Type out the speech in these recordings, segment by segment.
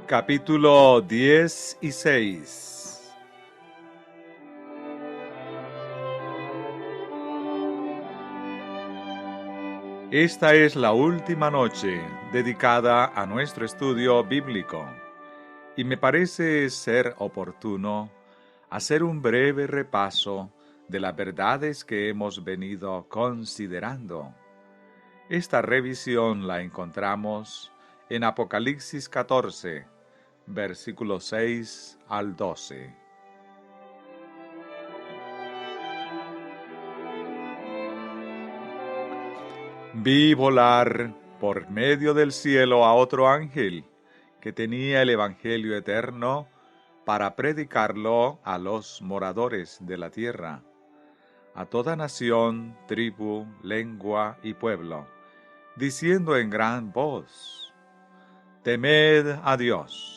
Capítulo 16. Esta es la última noche dedicada a nuestro estudio bíblico, y me parece ser oportuno hacer un breve repaso de las verdades que hemos venido considerando. Esta revisión la encontramos en Apocalipsis 14, versículos 6 al 12. Vi volar por medio del cielo a otro ángel que tenía el Evangelio eterno para predicarlo a los moradores de la tierra, a toda nación, tribu, lengua y pueblo, diciendo en gran voz: Temed a Dios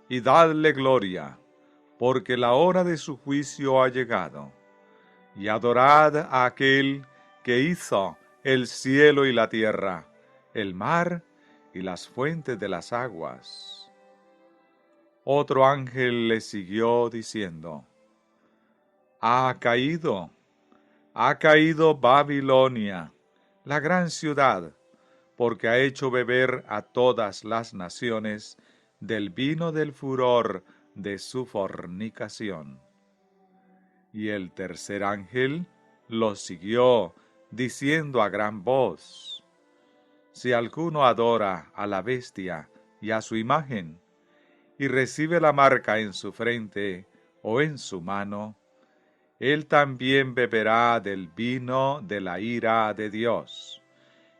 y dadle gloria, porque la hora de su juicio ha llegado, y adorad a aquel que hizo el cielo y la tierra, el mar y las fuentes de las aguas. Otro ángel le siguió diciendo: Ha caído Babilonia, la gran ciudad, porque ha hecho beber a todas las naciones del vino del furor de su fornicación. Y el tercer ángel lo siguió, diciendo a gran voz: Si alguno adora a la bestia y a su imagen, y recibe la marca en su frente o en su mano, él también beberá del vino de la ira de Dios,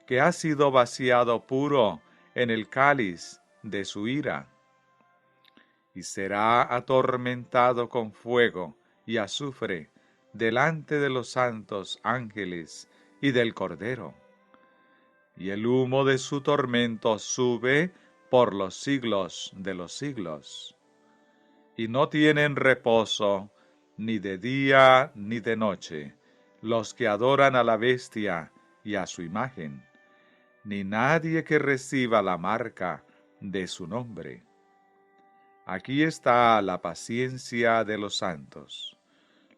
que ha sido vaciado puro en el cáliz de su ira, y será atormentado con fuego y azufre delante de los santos ángeles y del Cordero. Y el humo de su tormento sube por los siglos de los siglos. Y no tienen reposo ni de día ni de noche los que adoran a la bestia y a su imagen, ni nadie que reciba la marca de su nombre. Aquí está la paciencia de los santos,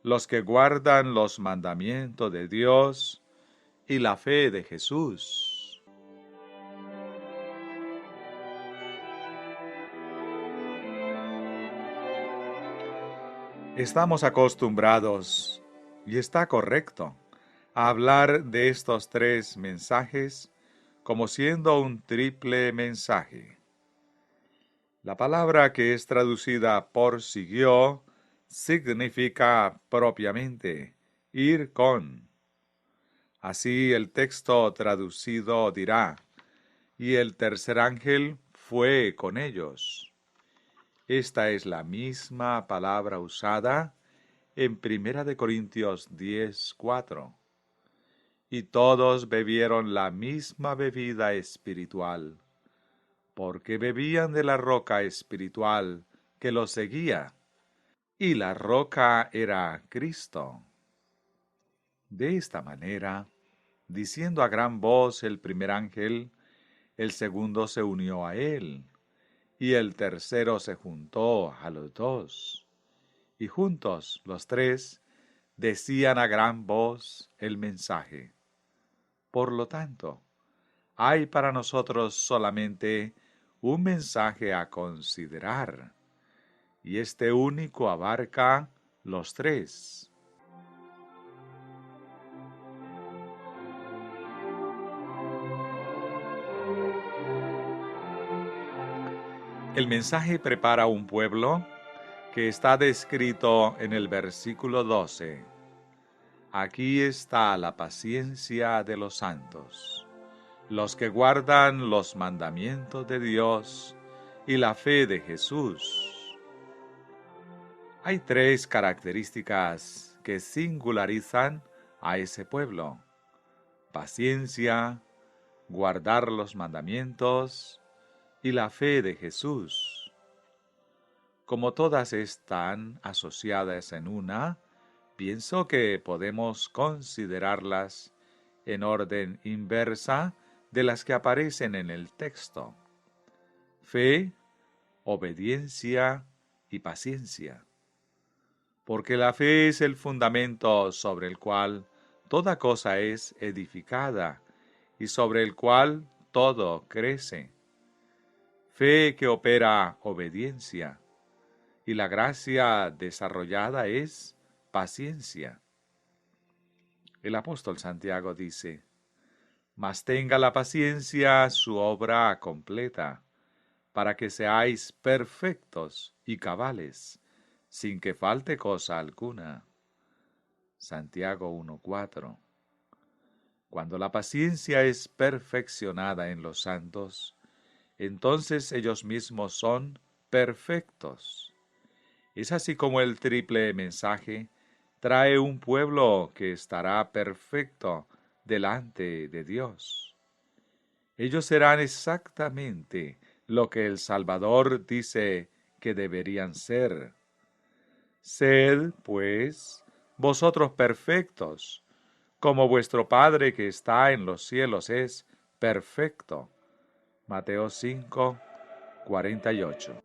los que guardan los mandamientos de Dios y la fe de Jesús. Estamos acostumbrados, y está correcto, a hablar de estos tres mensajes como siendo un triple mensaje. La palabra que es traducida por siguió significa propiamente ir con. Así el texto traducido dirá: y el tercer ángel fue con ellos. Esta es la misma palabra usada en 1 Corintios 10:4. Y todos bebieron la misma bebida espiritual, porque bebían de la roca espiritual que los seguía, y la roca era Cristo. De esta manera, diciendo a gran voz el primer ángel, el segundo se unió a él, y el tercero se juntó a los dos, y juntos los tres decían a gran voz el mensaje. Por lo tanto, hay para nosotros solamente un mensaje a considerar, y este único abarca los tres. El mensaje prepara un pueblo que está descrito en el versículo 12. Aquí está la paciencia de los santos, los que guardan los mandamientos de Dios y la fe de Jesús. Hay tres características que singularizan a ese pueblo: paciencia, guardar los mandamientos y la fe de Jesús. Como todas están asociadas en una, pienso que podemos considerarlas en orden inversa de las que aparecen en el texto. Fe, obediencia y paciencia. Porque la fe es el fundamento sobre el cual toda cosa es edificada y sobre el cual todo crece. Fe que opera obediencia, y la gracia desarrollada es paciencia. El apóstol Santiago dice: mas tenga la paciencia su obra completa, para que seáis perfectos y cabales, sin que falte cosa alguna. Santiago 1:4. Cuando la paciencia es perfeccionada en los santos, entonces ellos mismos son perfectos. Es así como el triple mensaje trae un pueblo que estará perfecto delante de Dios. Ellos serán exactamente lo que el Salvador dice que deberían ser. Sed, pues, vosotros perfectos, como vuestro Padre que está en los cielos es perfecto. Mateo 5:48.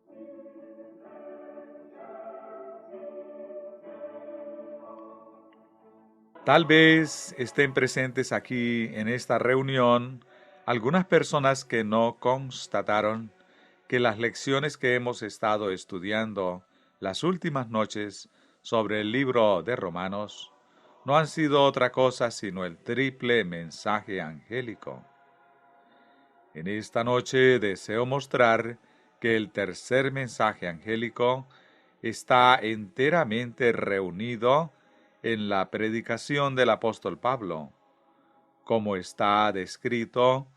Tal vez estén presentes aquí en esta reunión algunas personas que no constataron que las lecciones que hemos estado estudiando las últimas noches sobre el libro de Romanos no han sido otra cosa sino el triple mensaje angélico. En esta noche deseo mostrar que el tercer mensaje angélico está enteramente reunido en la predicación del apóstol Pablo, como está descrito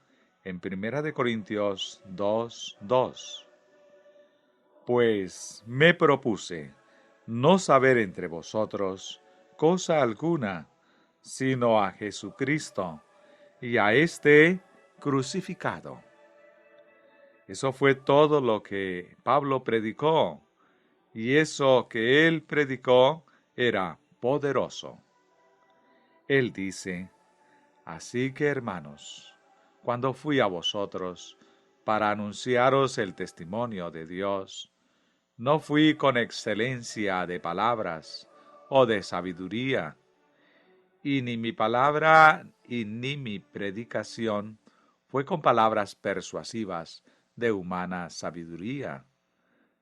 en 1 Corintios 2:2. Pues me propuse no saber entre vosotros cosa alguna, sino a Jesucristo y a éste crucificado. Eso fue todo lo que Pablo predicó, y eso que él predicó era poderoso. Él dice: así que, hermanos, cuando fui a vosotros para anunciaros el testimonio de Dios, no fui con excelencia de palabras o de sabiduría, y ni mi palabra y ni mi predicación fue con palabras persuasivas de humana sabiduría,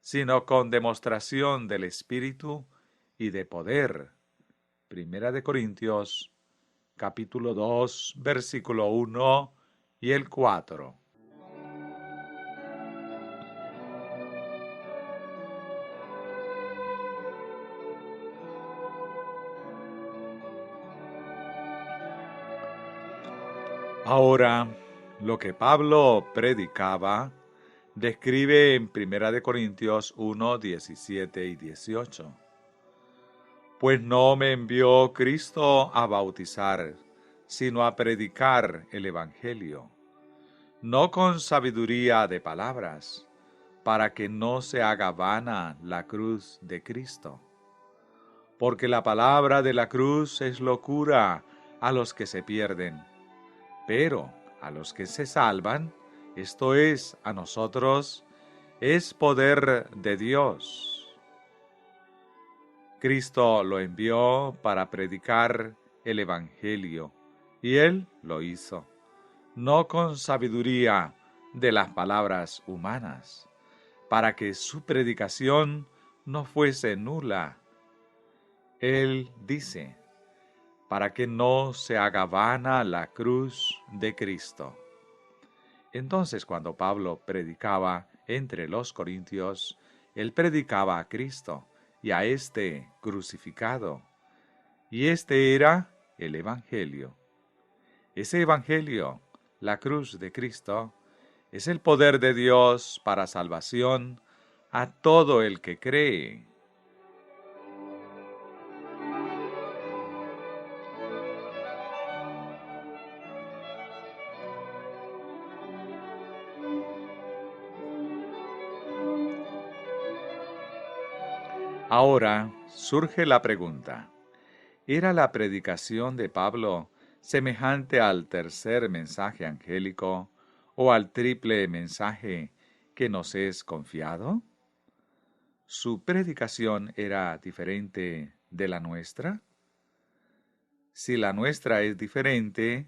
sino con demostración del Espíritu y de poder. 1 Corintios capítulo 2, versículo 1 y el 4. Ahora, lo que Pablo predicaba, describe en 1 Corintios 1, 17 y 18. Pues no me envió Cristo a bautizar, sino a predicar el Evangelio, no con sabiduría de palabras, para que no se haga vana la cruz de Cristo. Porque la palabra de la cruz es locura a los que se pierden, pero a los que se salvan, esto es, a nosotros, es poder de Dios. Cristo lo envió para predicar el Evangelio, y Él lo hizo, no con sabiduría de las palabras humanas, para que su predicación no fuese nula. Él dice: para que no se haga vana la cruz de Cristo. Entonces, cuando Pablo predicaba entre los corintios, él predicaba a Cristo y a este crucificado. Y este era el Evangelio. Ese Evangelio, la cruz de Cristo, es el poder de Dios para salvación a todo el que cree. Ahora surge la pregunta: ¿era la predicación de Pablo semejante al tercer mensaje angélico o al triple mensaje que nos es confiado? ¿su predicación era diferente de la nuestra? Si la nuestra es diferente,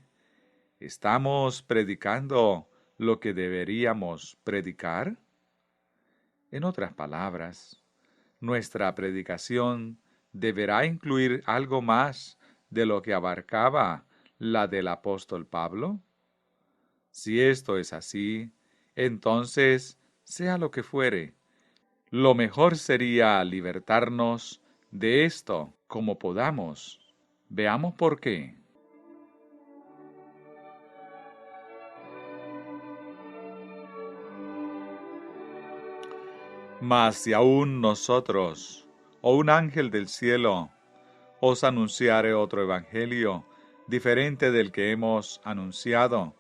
¿estamos predicando lo que deberíamos predicar? En otras palabras, nuestra predicación deberá incluir algo más de lo que abarcaba la del apóstol Pablo. Si esto es así, entonces, sea lo que fuere, lo mejor sería libertarnos de esto como podamos. Veamos por qué. Mas si aún nosotros, o un ángel del cielo, os anunciare otro evangelio, diferente del que hemos anunciado,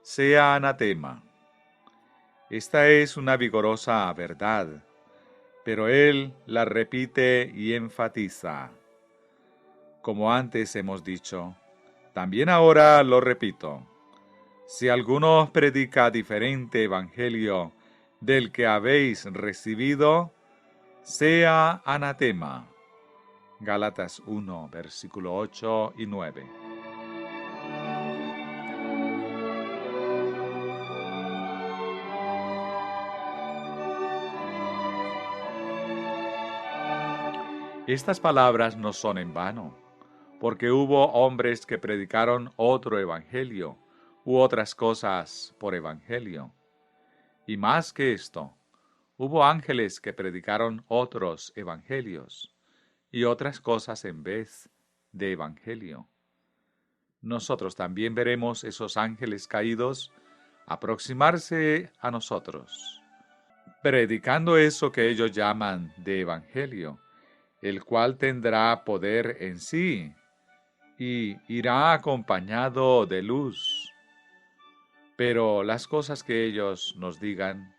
sea anatema. Esta es una vigorosa verdad, pero él la repite y enfatiza. Como antes hemos dicho, también ahora lo repito. Si alguno os predica diferente evangelio del que habéis recibido, sea anatema. Gálatas 1, versículo 8 y 9. Estas palabras no son en vano, porque hubo hombres que predicaron otro evangelio u otras cosas por evangelio. Y más que esto, hubo ángeles que predicaron otros evangelios y otras cosas en vez de evangelio. Nosotros también veremos esos ángeles caídos aproximarse a nosotros, predicando eso que ellos llaman de evangelio, el cual tendrá poder en sí y irá acompañado de luz. Pero las cosas que ellos nos digan,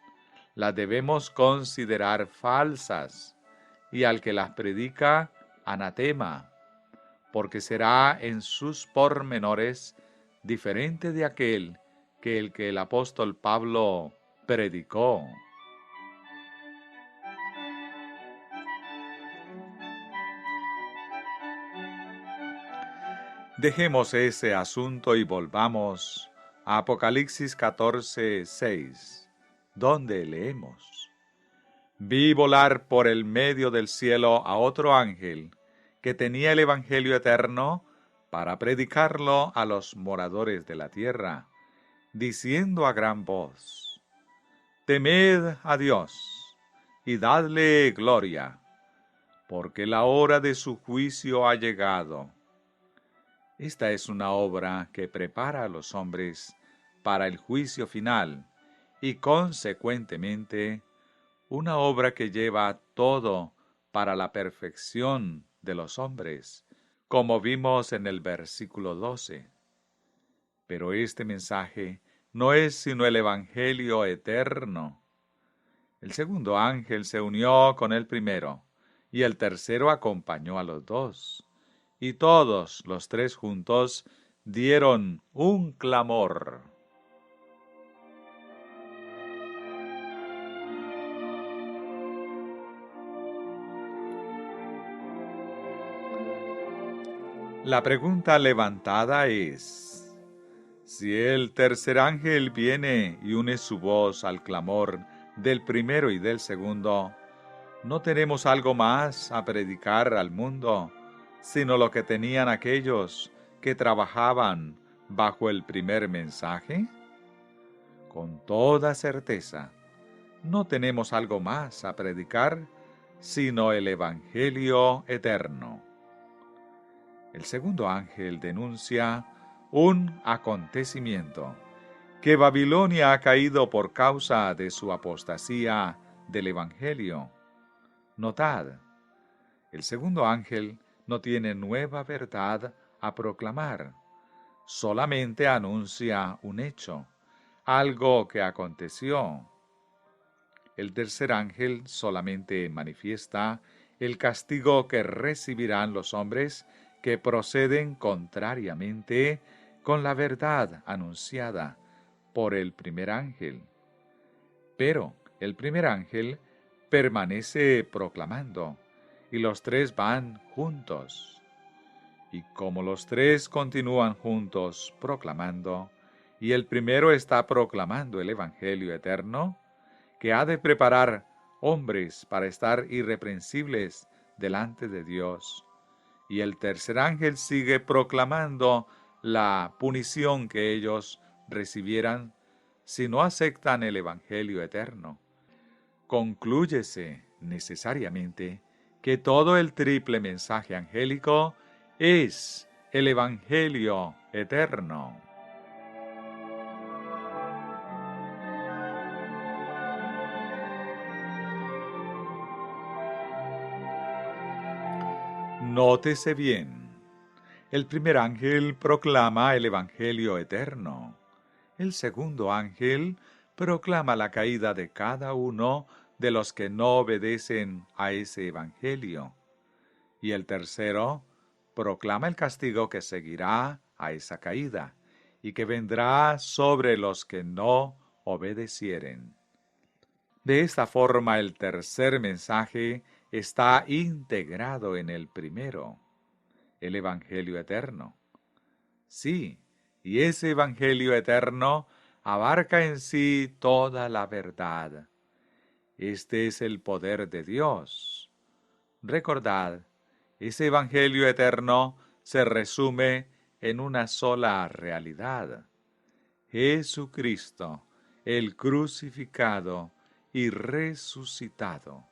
las debemos considerar falsas, y al que las predica, anatema, porque será en sus pormenores diferente de aquel que el apóstol Pablo predicó. Dejemos ese asunto y volvamos a Apocalipsis 14:6, donde leemos: Vi volar por el medio del cielo a otro ángel que tenía el Evangelio eterno para predicarlo a los moradores de la tierra, diciendo a gran voz: Temed a Dios y dadle gloria, porque la hora de su juicio ha llegado. Esta es una obra que prepara a los hombres para el juicio final y, consecuentemente, una obra que lleva todo para la perfección de los hombres, como vimos en el versículo 12. Pero este mensaje no es sino el Evangelio eterno. El segundo ángel se unió con el primero, y el tercero acompañó a los dos, y todos los tres juntos dieron un clamor. La pregunta levantada es: si el tercer ángel viene y une su voz al clamor del primero y del segundo, ¿no tenemos algo más a predicar al mundo, sino lo que tenían aquellos que trabajaban bajo el primer mensaje? Con toda certeza, no tenemos algo más a predicar, sino el Evangelio eterno. El segundo ángel denuncia un acontecimiento, que Babilonia ha caído por causa de su apostasía del Evangelio. Notad, el segundo ángel no tiene nueva verdad a proclamar, solamente anuncia un hecho, algo que aconteció. El tercer ángel solamente manifiesta el castigo que recibirán los hombres que proceden contrariamente con la verdad anunciada por el primer ángel. Pero el primer ángel permanece proclamando, y los tres van juntos. Y como los tres continúan juntos proclamando, y el primero está proclamando el Evangelio eterno, que ha de preparar hombres para estar irreprensibles delante de Dios, y el tercer ángel sigue proclamando la punición que ellos recibieran si no aceptan el Evangelio eterno. Conclúyese necesariamente que todo el triple mensaje angélico es el Evangelio eterno. Nótese bien. El primer ángel proclama el Evangelio eterno. El segundo ángel proclama la caída de cada uno de los que no obedecen a ese Evangelio. Y el tercero proclama el castigo que seguirá a esa caída y que vendrá sobre los que no obedecieren. De esta forma, el tercer mensaje está integrado en el primero, el Evangelio eterno. Sí, y ese Evangelio eterno abarca en sí toda la verdad. Este es el poder de Dios. Recordad, ese Evangelio eterno se resume en una sola realidad: Jesucristo, el crucificado y resucitado.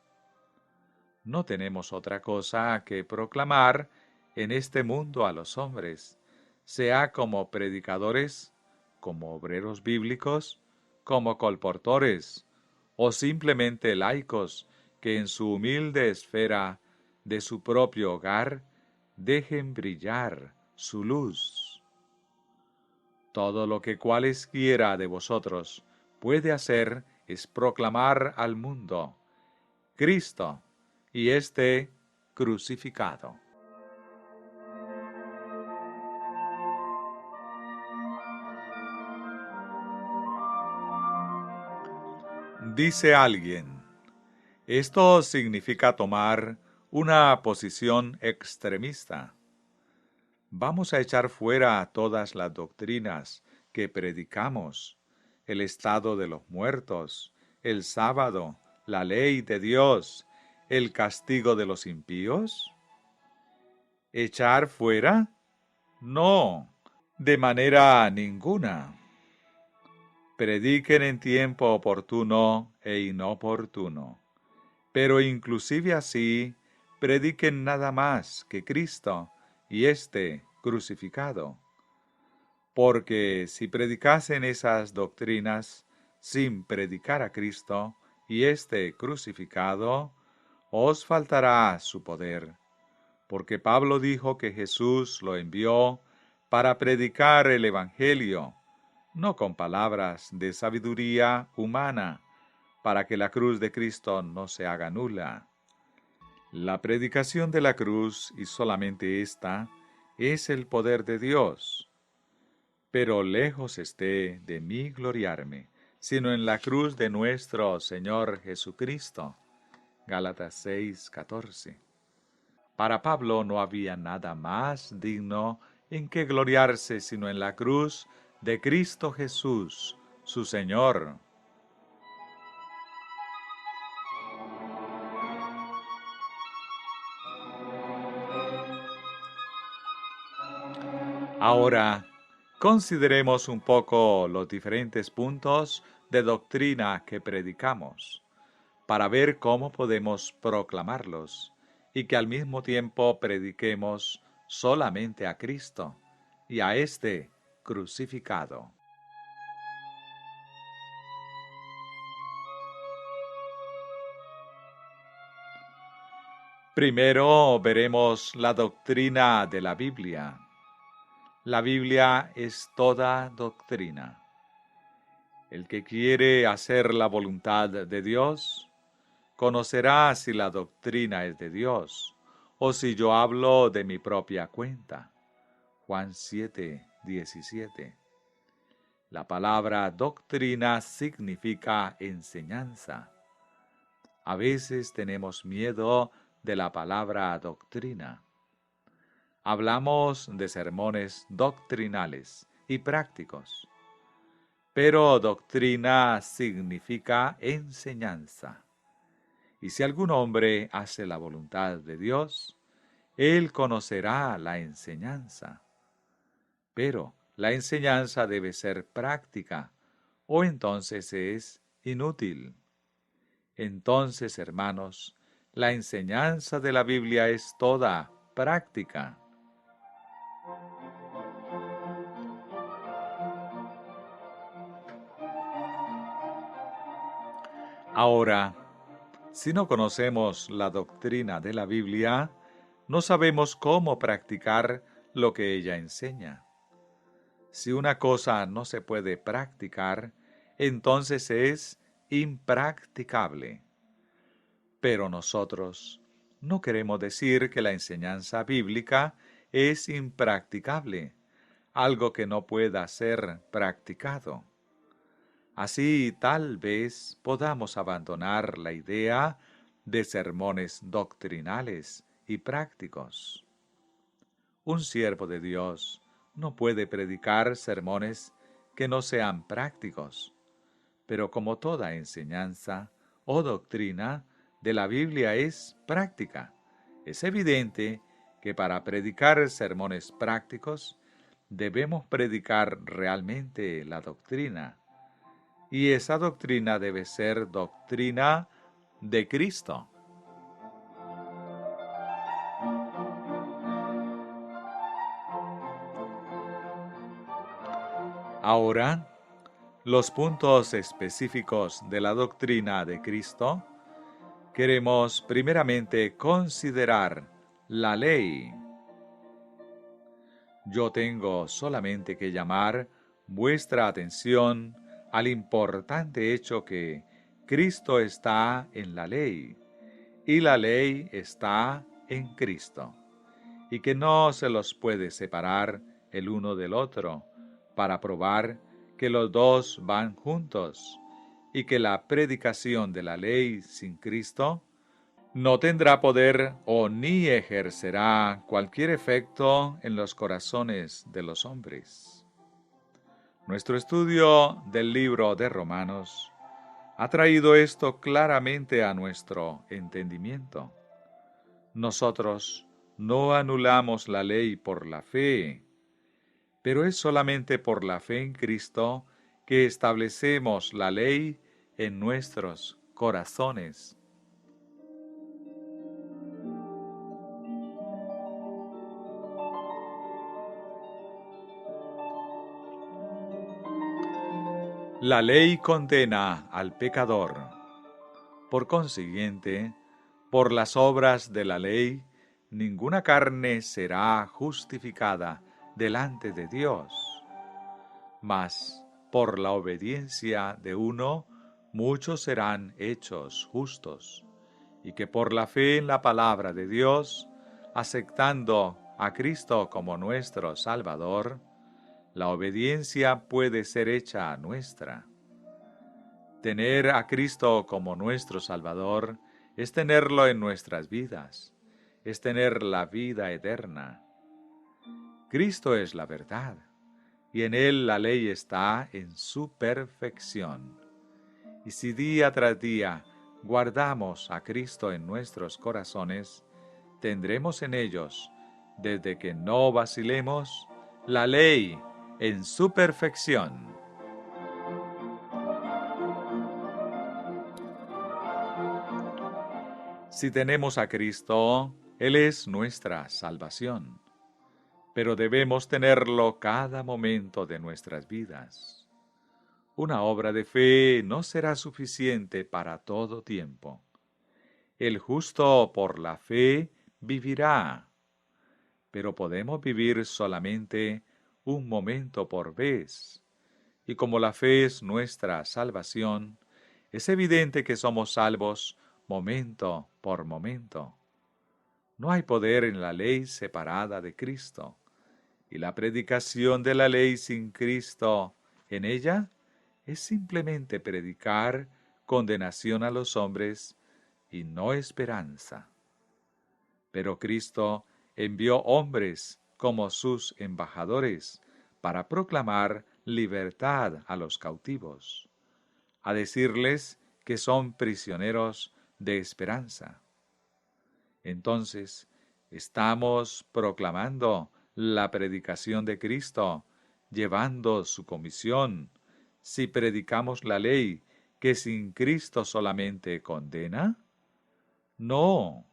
No tenemos otra cosa que proclamar en este mundo a los hombres, sea como predicadores, como obreros bíblicos, como colportores, o simplemente laicos que en su humilde esfera de su propio hogar dejen brillar su luz. Todo lo que cualesquiera de vosotros puede hacer es proclamar al mundo: Cristo y este crucificado. Dice alguien, esto significa tomar una posición extremista. Vamos a echar fuera todas las doctrinas que predicamos: el estado de los muertos, el sábado, la ley de Dios, el castigo de los impíos. ¿Echar fuera? No, de manera ninguna. Prediquen en tiempo oportuno e inoportuno. Pero inclusive así, prediquen nada más que Cristo y este crucificado. Porque si predicasen esas doctrinas sin predicar a Cristo y este crucificado, os faltará su poder. Porque Pablo dijo que Jesús lo envió para predicar el Evangelio, no con palabras de sabiduría humana, para que la cruz de Cristo no se haga nula. La predicación de la cruz, y solamente esta, es el poder de Dios. Pero lejos esté de mí gloriarme, sino en la cruz de nuestro Señor Jesucristo. Gálatas 6:14. Para Pablo no había nada más digno en que gloriarse sino en la cruz de Cristo Jesús, su Señor. Ahora, consideremos un poco los diferentes puntos de doctrina que predicamos, para ver cómo podemos proclamarlos, y que al mismo tiempo prediquemos solamente a Cristo y a este crucificado. Primero veremos la doctrina de la Biblia. La Biblia es toda doctrina. El que quiere hacer la voluntad de Dios, conocerá si la doctrina es de Dios, o si yo hablo de mi propia cuenta. Juan 7:17. La palabra doctrina significa enseñanza. A veces tenemos miedo de la palabra doctrina. Hablamos de sermones doctrinales y prácticos, pero doctrina significa enseñanza. Y si algún hombre hace la voluntad de Dios, él conocerá la enseñanza. Pero la enseñanza debe ser práctica, o entonces es inútil. Entonces, hermanos, la enseñanza de la Biblia es toda práctica. Ahora, si no conocemos la doctrina de la Biblia, no sabemos cómo practicar lo que ella enseña. Si una cosa no se puede practicar, entonces es impracticable. Pero nosotros no queremos decir que la enseñanza bíblica es impracticable, algo que no pueda ser practicado. Así tal vez podamos abandonar la idea de sermones doctrinales y prácticos. Un siervo de Dios no puede predicar sermones que no sean prácticos, pero como toda enseñanza o doctrina de la Biblia es práctica, es evidente que para predicar sermones prácticos debemos predicar realmente la doctrina, y esa doctrina debe ser doctrina de Cristo. Ahora, los puntos específicos de la doctrina de Cristo, queremos primeramente considerar la ley. Yo tengo solamente que llamar vuestra atención al importante hecho que Cristo está en la ley y la ley está en Cristo, y que no se los puede separar el uno del otro, para probar que los dos van juntos, y que la predicación de la ley sin Cristo no tendrá poder o ni ejercerá cualquier efecto en los corazones de los hombres. Nuestro estudio del libro de Romanos ha traído esto claramente a nuestro entendimiento. Nosotros no anulamos la ley por la fe, pero es solamente por la fe en Cristo que establecemos la ley en nuestros corazones. La ley condena al pecador. Por consiguiente, por las obras de la ley, ninguna carne será justificada delante de Dios. Mas, por la obediencia de uno, muchos serán hechos justos, y que por la fe en la palabra de Dios, aceptando a Cristo como nuestro Salvador, la obediencia puede ser hecha nuestra. Tener a Cristo como nuestro Salvador es tenerlo en nuestras vidas, es tener la vida eterna. Cristo es la verdad, y en Él la ley está en su perfección. Y si día tras día guardamos a Cristo en nuestros corazones, tendremos en ellos, desde que no vacilemos, la ley en su perfección. Si tenemos a Cristo, Él es nuestra salvación, pero debemos tenerlo cada momento de nuestras vidas. Una obra de fe no será suficiente para todo tiempo. El justo por la fe vivirá, pero podemos vivir solamente un momento por vez. Y como la fe es nuestra salvación, es evidente que somos salvos momento por momento. No hay poder en la ley separada de Cristo, y la predicación de la ley sin Cristo en ella es simplemente predicar condenación a los hombres y no esperanza. Pero Cristo envió hombres como sus embajadores para proclamar libertad a los cautivos, a decirles que son prisioneros de esperanza. Entonces, estamos proclamando la predicación de Cristo, llevando su comisión, si predicamos la ley que sin Cristo solamente condena? No,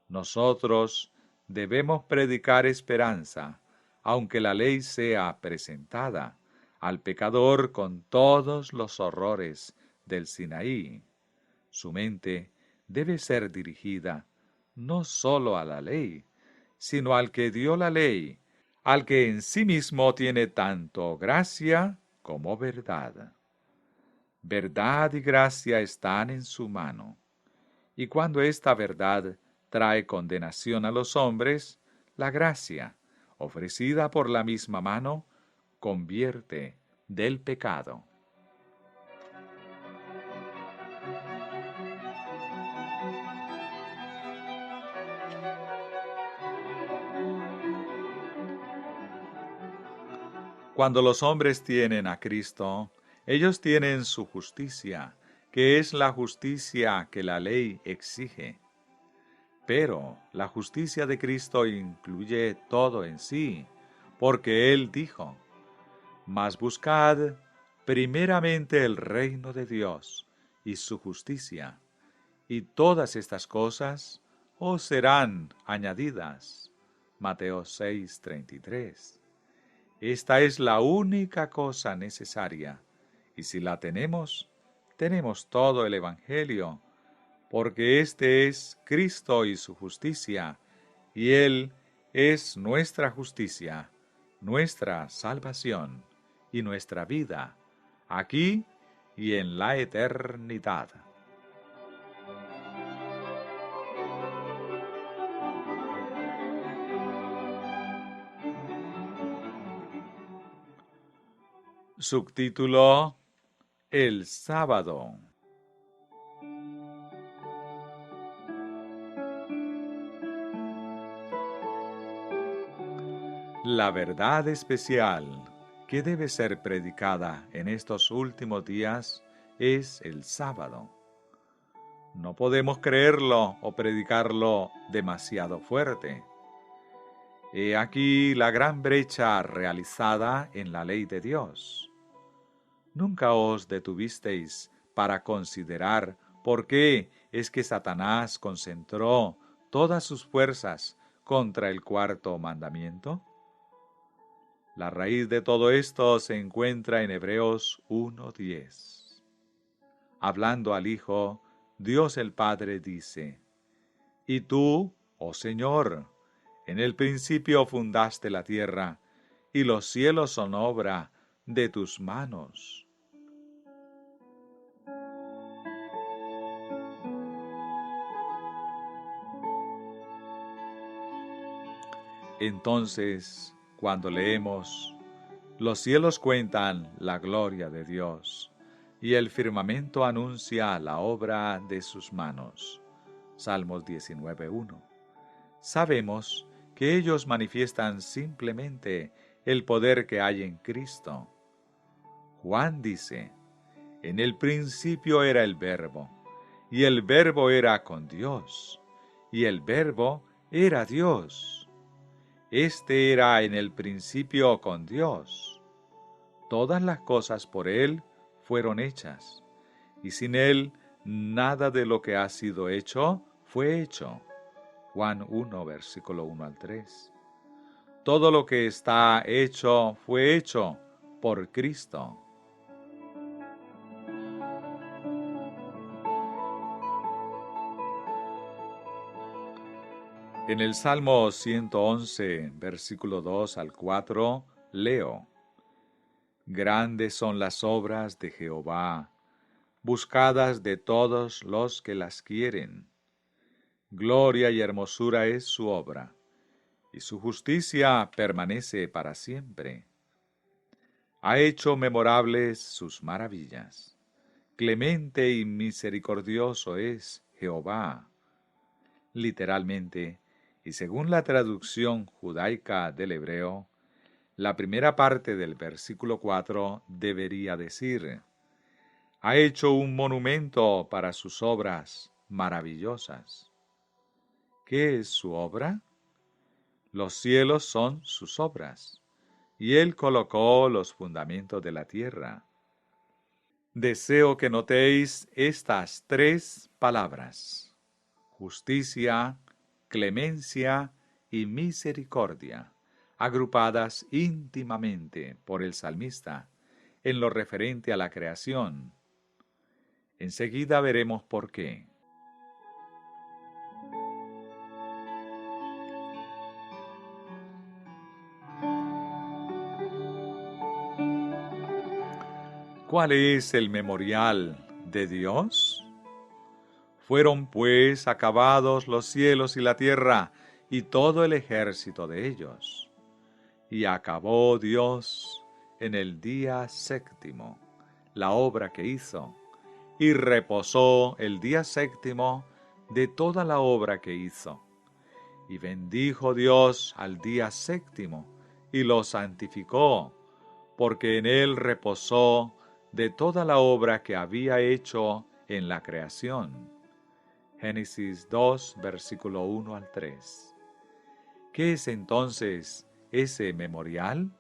nosotros debemos predicar esperanza, aunque la ley sea presentada al pecador con todos los horrores del Sinaí. Su mente debe ser dirigida no sólo a la ley, sino al que dio la ley, al que en sí mismo tiene tanto gracia como verdad. Verdad y gracia están en su mano, y cuando esta verdad trae condenación a los hombres, la gracia, ofrecida por la misma mano, convierte del pecado. Cuando los hombres tienen a Cristo, ellos tienen su justicia, que es la justicia que la ley exige. Pero la justicia de Cristo incluye todo en sí, porque Él dijo: mas buscad primeramente el reino de Dios y su justicia, y todas estas cosas os serán añadidas. Mateo 6:33. Esta es la única cosa necesaria, y si la tenemos, tenemos todo el Evangelio, porque este es Cristo y su justicia, y Él es nuestra justicia, nuestra salvación y nuestra vida, aquí y en la eternidad. Subtítulo: El sábado. La verdad especial que debe ser predicada en estos últimos días es el sábado. No podemos creerlo o predicarlo demasiado fuerte. He aquí la gran brecha realizada en la ley de Dios. Nunca os detuvisteis para considerar por qué es que Satanás concentró todas sus fuerzas contra el cuarto mandamiento. La raíz de todo esto se encuentra en Hebreos 1:10. Hablando al Hijo, Dios el Padre dice: Y tú, oh Señor, en el principio fundaste la tierra, y los cielos son obra de tus manos. Entonces, cuando leemos: los cielos cuentan la gloria de Dios, y el firmamento anuncia la obra de sus manos. Salmos 19:1. Sabemos que ellos manifiestan simplemente el poder que hay en Cristo. Juan dice: en el principio era el Verbo, y el Verbo era con Dios, y el Verbo era Dios. Este era en el principio con Dios. Todas las cosas por Él fueron hechas, y sin Él nada de lo que ha sido hecho fue hecho. Juan 1, versículo 1 al 3. Todo lo que está hecho fue hecho por Cristo. En el Salmo 111, versículo 2 al 4, leo: Grandes son las obras de Jehová, buscadas de todos los que las quieren. Gloria y hermosura es su obra, y su justicia permanece para siempre. Ha hecho memorables sus maravillas. Clemente y misericordioso es Jehová. Literalmente, y según la traducción judaica del hebreo, la primera parte del versículo 4 debería decir: ha hecho un monumento para sus obras maravillosas. ¿Qué es su obra? Los cielos son sus obras, y Él colocó los fundamentos de la tierra. Deseo que notéis estas tres palabras: justicia, clemencia y misericordia, agrupadas íntimamente por el salmista en lo referente a la creación. Enseguida veremos por qué. ¿Cuál es el memorial de Dios? Fueron pues acabados los cielos y la tierra, y todo el ejército de ellos. Y acabó Dios en el día séptimo la obra que hizo, y reposó el día séptimo de toda la obra que hizo. Y bendijo Dios al día séptimo, y lo santificó, porque en él reposó de toda la obra que había hecho en la creación. Génesis 2, versículo 1 al 3. ¿Qué es entonces ese memorial?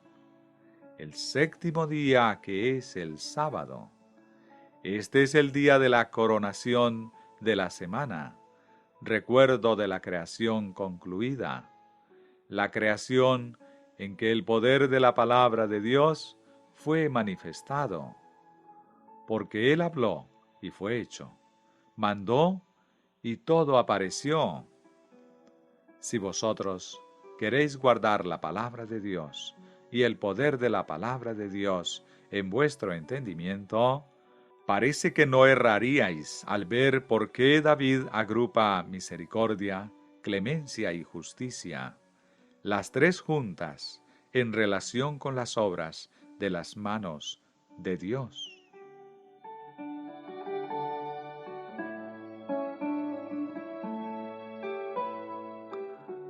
El séptimo día, que es el sábado. Este es el día de la coronación de la semana, recuerdo de la creación concluida. La creación en que el poder de la palabra de Dios fue manifestado, porque Él habló y fue hecho, mandó y todo apareció. Si vosotros queréis guardar la palabra de Dios y el poder de la palabra de Dios en vuestro entendimiento, parece que no erraríais al ver por qué David agrupa misericordia, clemencia y justicia, las tres juntas, en relación con las obras de las manos de Dios.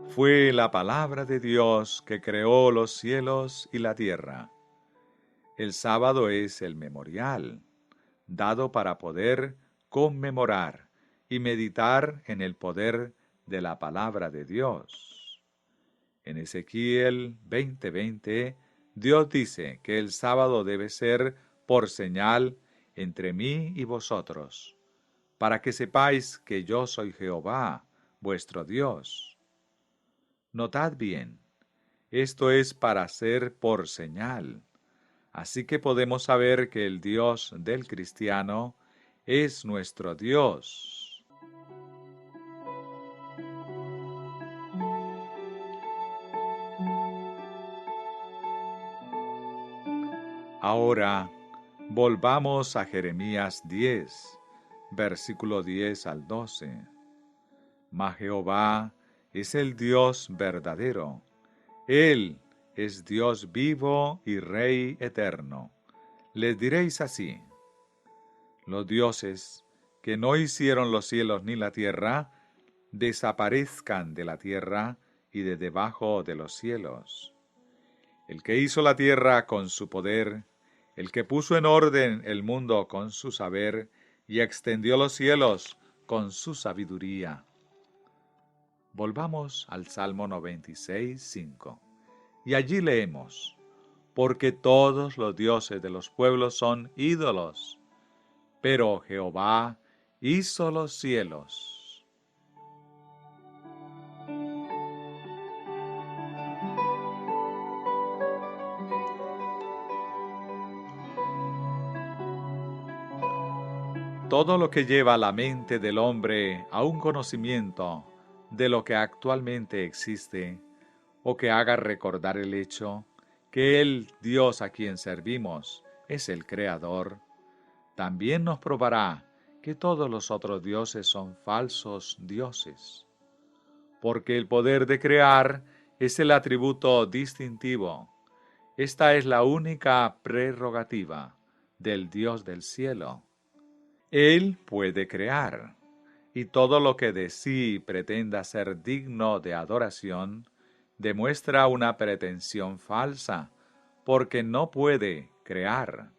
Fue la palabra de Dios que creó los cielos y la tierra. El sábado es el memorial, dado para poder conmemorar y meditar en el poder de la palabra de Dios. En Ezequiel 20:20, Dios dice que el sábado debe ser por señal entre mí y vosotros, para que sepáis que yo soy Jehová, vuestro Dios. Notad bien, esto es para ser por señal. Así que podemos saber que el Dios del cristiano es nuestro Dios. Ahora, volvamos a Jeremías 10, versículo 10 al 12. Mas Jehová es el Dios verdadero. Él es Dios vivo y Rey eterno. Les diréis así: los dioses que no hicieron los cielos ni la tierra, desaparezcan de la tierra y de debajo de los cielos. El que hizo la tierra con su poder, el que puso en orden el mundo con su saber y extendió los cielos con su sabiduría. Volvamos al Salmo 96, 5. Y allí leemos: porque todos los dioses de los pueblos son ídolos, pero Jehová hizo los cielos. Todo lo que lleva la mente del hombre a un conocimiento de lo que actualmente existe, o que haga recordar el hecho que el Dios a quien servimos es el Creador, también nos probará que todos los otros dioses son falsos dioses, porque el poder de crear es el atributo distintivo. Esta es la única prerrogativa del Dios del cielo. Él puede crear. y todo lo que de sí pretenda ser digno de adoración, demuestra una pretensión falsa, porque no puede crear.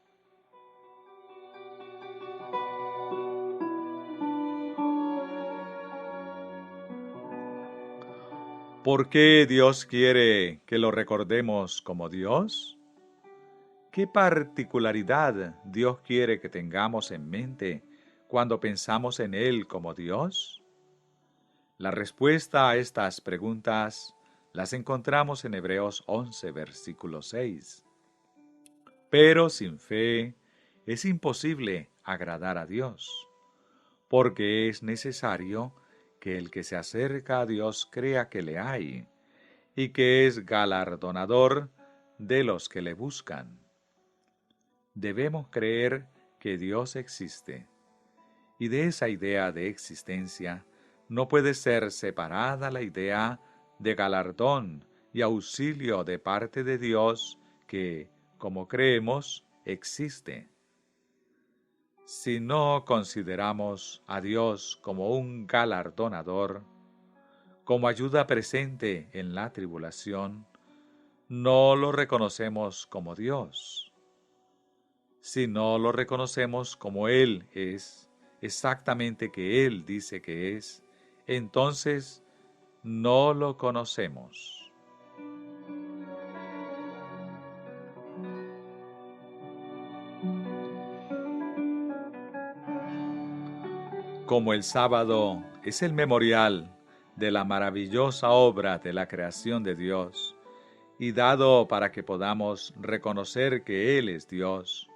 ¿Por qué Dios quiere que lo recordemos como Dios? ¿Qué particularidad Dios quiere que tengamos en mente cuando pensamos en Él como Dios? La respuesta a estas preguntas las encontramos en Hebreos 11, versículo 6. Pero sin fe es imposible agradar a Dios, porque es necesario que el que se acerca a Dios crea que le hay, y que es galardonador de los que le buscan. Debemos creer que Dios existe, y de esa idea de existencia no puede ser separada la idea de galardón y auxilio de parte de Dios que, como creemos, existe. Si no consideramos a Dios como un galardonador, como ayuda presente en la tribulación, no lo reconocemos como Dios. Si no lo reconocemos como Él es, exactamente que Él dice que es, entonces no lo conocemos. Como el sábado es el memorial de la maravillosa obra de la creación de Dios, y dado para que podamos reconocer que Él es Dios,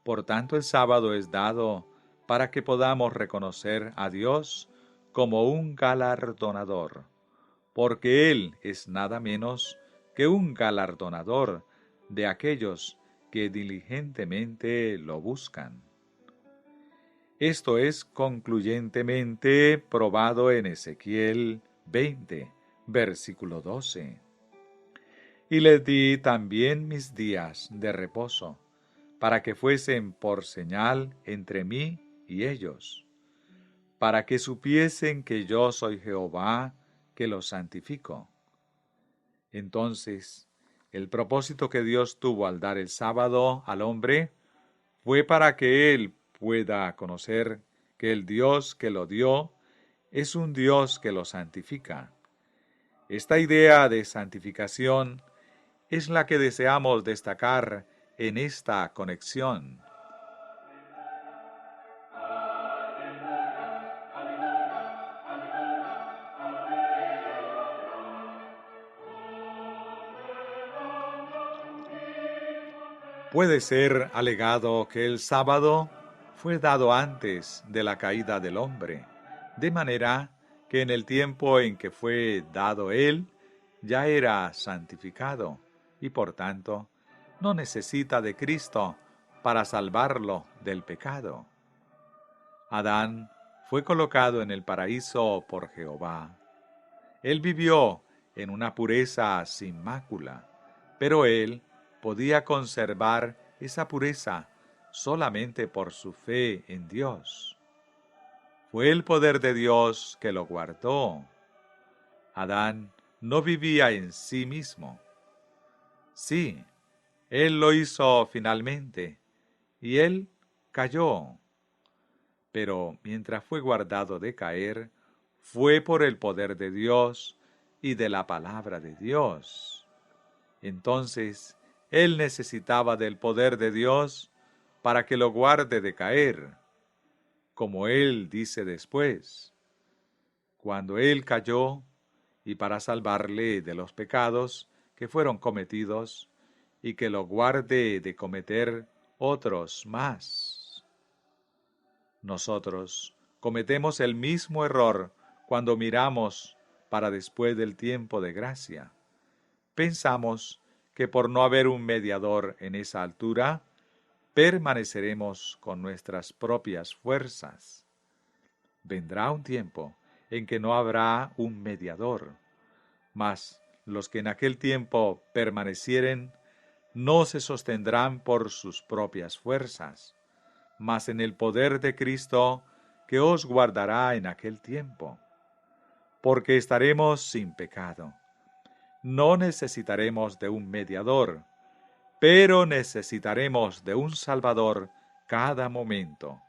por tanto el sábado es dado para que podamos reconocer a Dios como un galardonador, porque Él es nada menos que un galardonador de aquellos que diligentemente lo buscan. Esto es concluyentemente probado en Ezequiel 20, versículo 12. Y les di también mis días de reposo, para que fuesen por señal entre mí y ellos, para que supiesen que yo soy Jehová, que los santifico. Entonces, el propósito que Dios tuvo al dar el sábado al hombre fue para que él pueda conocer que el Dios que lo dio es un Dios que lo santifica. Esta idea de santificación es la que deseamos destacar en esta conexión. Puede ser alegado que el sábado fue dado antes de la caída del hombre, de manera que en el tiempo en que fue dado él, ya era santificado y por tanto no necesita de Cristo para salvarlo del pecado. Adán fue colocado en el paraíso por Jehová. Él vivió en una pureza sin mácula, pero él podía conservar esa pureza solamente por su fe en Dios. Fue el poder de Dios que lo guardó. Adán no vivía en sí mismo. Sí, él lo hizo finalmente, y él cayó. Pero mientras fue guardado de caer, fue por el poder de Dios y de la palabra de Dios. Entonces, él necesitaba del poder de Dios para que lo guarde de caer, como él dice después. Cuando él cayó, y para salvarle de los pecados que fueron cometidos, y que lo guarde de cometer otros más. Nosotros cometemos el mismo error cuando miramos para después del tiempo de gracia. Pensamos que por no haber un mediador en esa altura, permaneceremos con nuestras propias fuerzas. Vendrá un tiempo en que no habrá un mediador, mas los que en aquel tiempo permanecieren no se sostendrán por sus propias fuerzas, mas en el poder de Cristo que os guardará en aquel tiempo, porque estaremos sin pecado. No necesitaremos de un mediador, pero necesitaremos de un Salvador cada momento.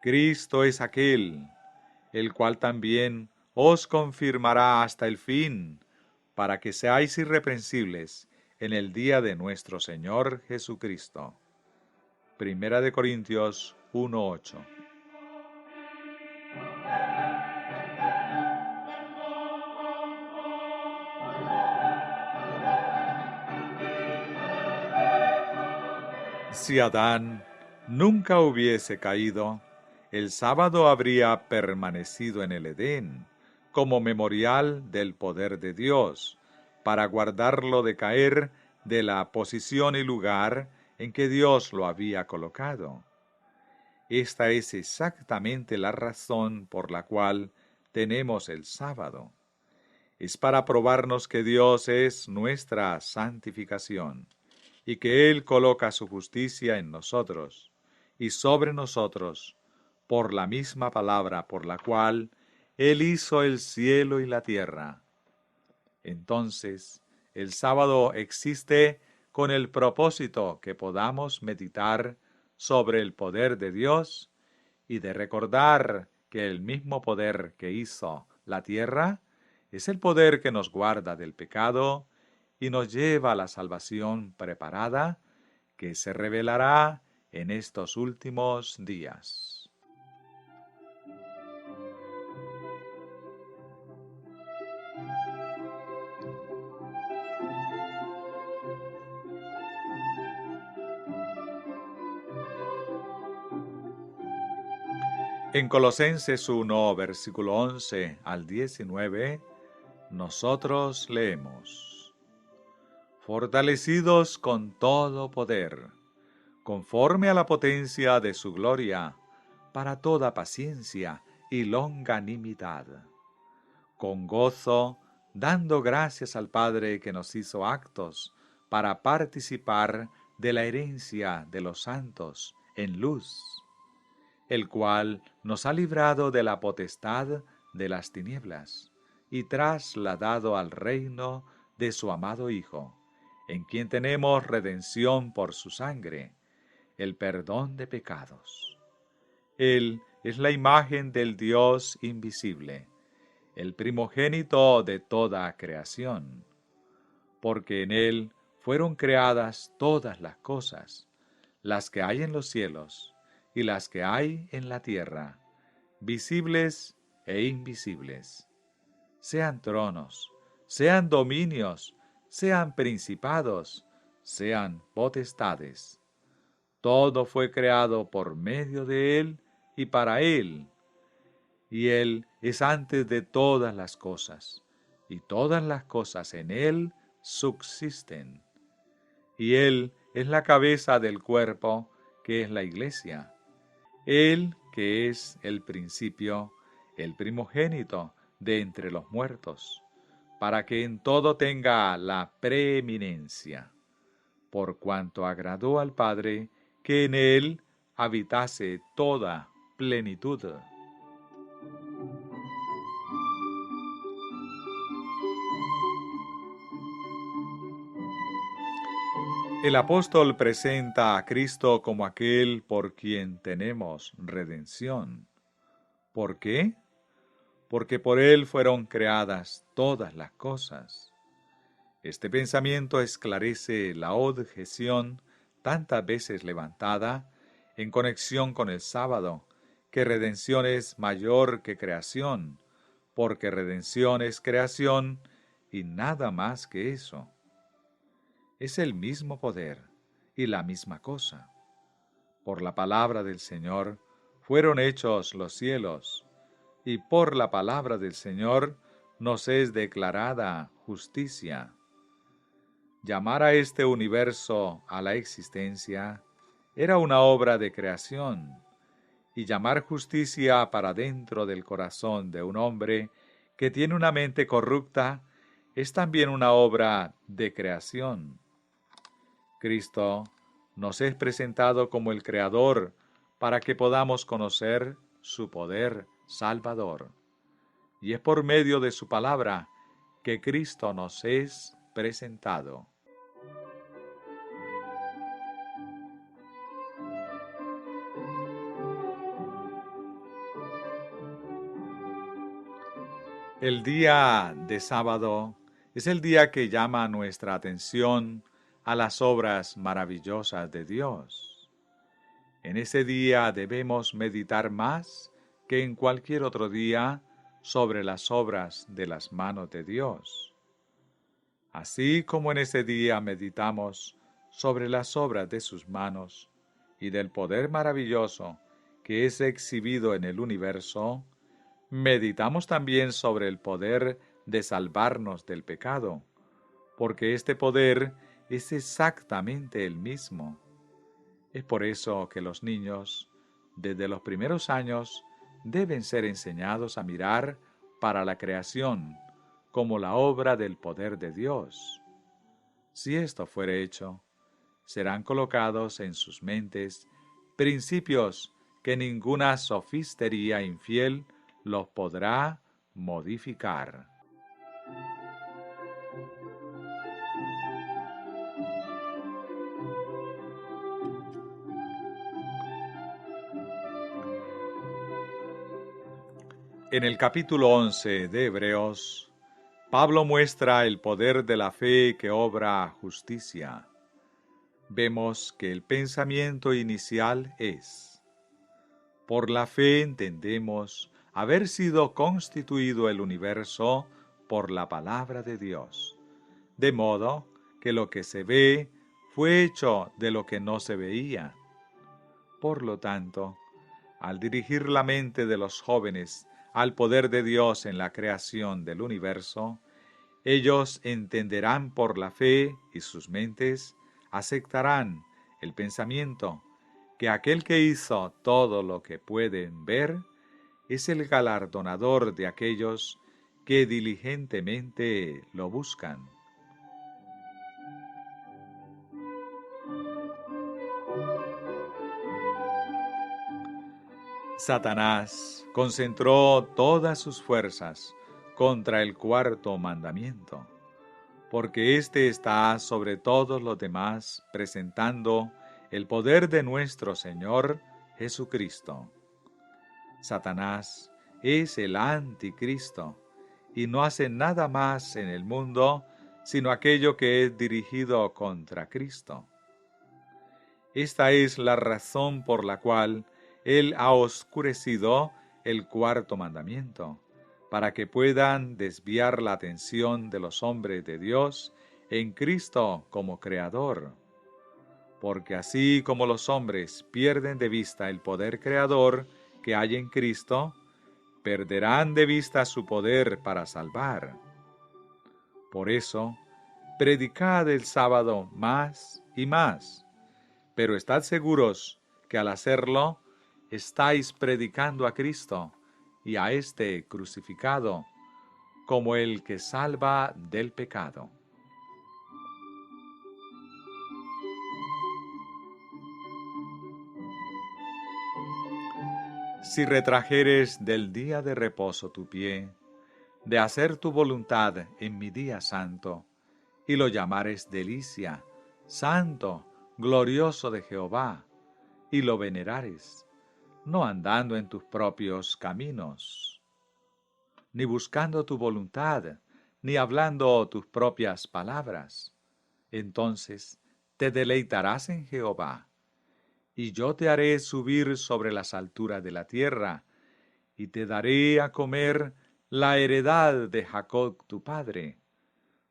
Cristo es aquel, el cual también os confirmará hasta el fin, para que seáis irreprensibles en el día de nuestro Señor Jesucristo. Primera de Corintios 1:8. Si Adán nunca hubiese caído, el sábado habría permanecido en el Edén, como memorial del poder de Dios, para guardarlo de caer de la posición y lugar en que Dios lo había colocado. Esta es exactamente la razón por la cual tenemos el sábado. Es para probarnos que Dios es nuestra santificación y que Él coloca su justicia en nosotros y sobre nosotros por la misma palabra por la cual Él hizo el cielo y la tierra. Entonces, el sábado existe con el propósito que podamos meditar sobre el poder de Dios y de recordar que el mismo poder que hizo la tierra es el poder que nos guarda del pecado y nos lleva a la salvación preparada que se revelará en estos últimos días. En Colosenses 1, versículo 11 al 19, nosotros leemos: fortalecidos con todo poder, conforme a la potencia de su gloria, para toda paciencia y longanimidad, con gozo, dando gracias al Padre que nos hizo aptos para participar de la herencia de los santos en luz, el cual nos ha librado de la potestad de las tinieblas y trasladado al reino de su amado Hijo, en quien tenemos redención por su sangre, el perdón de pecados. Él es la imagen del Dios invisible, el primogénito de toda creación, porque en Él fueron creadas todas las cosas, las que hay en los cielos y las que hay en la tierra, visibles e invisibles, sean tronos, sean dominios, sean principados, sean potestades. Todo fue creado por medio de Él y para Él, y Él es antes de todas las cosas, y todas las cosas en Él subsisten. Y Él es la cabeza del cuerpo, que es la Iglesia. Él que es el principio, el primogénito de entre los muertos, para que en todo tenga la preeminencia, por cuanto agradó al Padre que en Él habitase toda plenitud. El apóstol presenta a Cristo como aquel por quien tenemos redención. ¿Por qué? Porque por Él fueron creadas todas las cosas. Este pensamiento esclarece la objeción tantas veces levantada en conexión con el sábado, que redención es mayor que creación, porque redención es creación y nada más que eso. Es el mismo poder y la misma cosa. Por la palabra del Señor fueron hechos los cielos, y por la palabra del Señor nos es declarada justicia. Llamar a este universo a la existencia era una obra de creación, y llamar justicia para dentro del corazón de un hombre que tiene una mente corrupta es también una obra de creación. Cristo nos es presentado como el Creador para que podamos conocer su poder salvador. Y es por medio de su palabra que Cristo nos es presentado. El día de sábado es el día que llama nuestra atención a las obras maravillosas de Dios. En ese día debemos meditar más que en cualquier otro día sobre las obras de las manos de Dios. Así como en ese día meditamos sobre las obras de sus manos y del poder maravilloso que es exhibido en el universo, meditamos también sobre el poder de salvarnos del pecado, porque este poder es exactamente el mismo. Es por eso que los niños, desde los primeros años, deben ser enseñados a mirar para la creación como la obra del poder de Dios. Si esto fuere hecho, serán colocados en sus mentes principios que ninguna sofistería infiel los podrá modificar. En el capítulo 11 de Hebreos, Pablo muestra el poder de la fe que obra justicia. Vemos que el pensamiento inicial es: por la fe entendemos haber sido constituido el universo por la palabra de Dios, de modo que lo que se ve fue hecho de lo que no se veía. Por lo tanto, al dirigir la mente de los jóvenes al poder de Dios en la creación del universo, ellos entenderán por la fe y sus mentes aceptarán el pensamiento que aquel que hizo todo lo que pueden ver es el galardonador de aquellos que diligentemente lo buscan. Satanás concentró todas sus fuerzas contra el cuarto mandamiento, porque éste está sobre todos los demás, presentando el poder de nuestro Señor Jesucristo. Satanás es el anticristo y no hace nada más en el mundo sino aquello que es dirigido contra Cristo. Esta es la razón por la cual Él ha oscurecido el cuarto mandamiento, para que puedan desviar la atención de los hombres de Dios en Cristo como Creador. Porque así como los hombres pierden de vista el poder creador que hay en Cristo, perderán de vista su poder para salvar. Por eso, predicad el sábado más y más, pero estad seguros que al hacerlo, estáis predicando a Cristo y a este crucificado como el que salva del pecado. Si retrajeres del día de reposo tu pie, de hacer tu voluntad en mi día santo, y lo llamares delicia, santo, glorioso de Jehová, y lo venerares, no andando en tus propios caminos, ni buscando tu voluntad, ni hablando tus propias palabras, entonces te deleitarás en Jehová, y yo te haré subir sobre las alturas de la tierra, y te daré a comer la heredad de Jacob tu padre,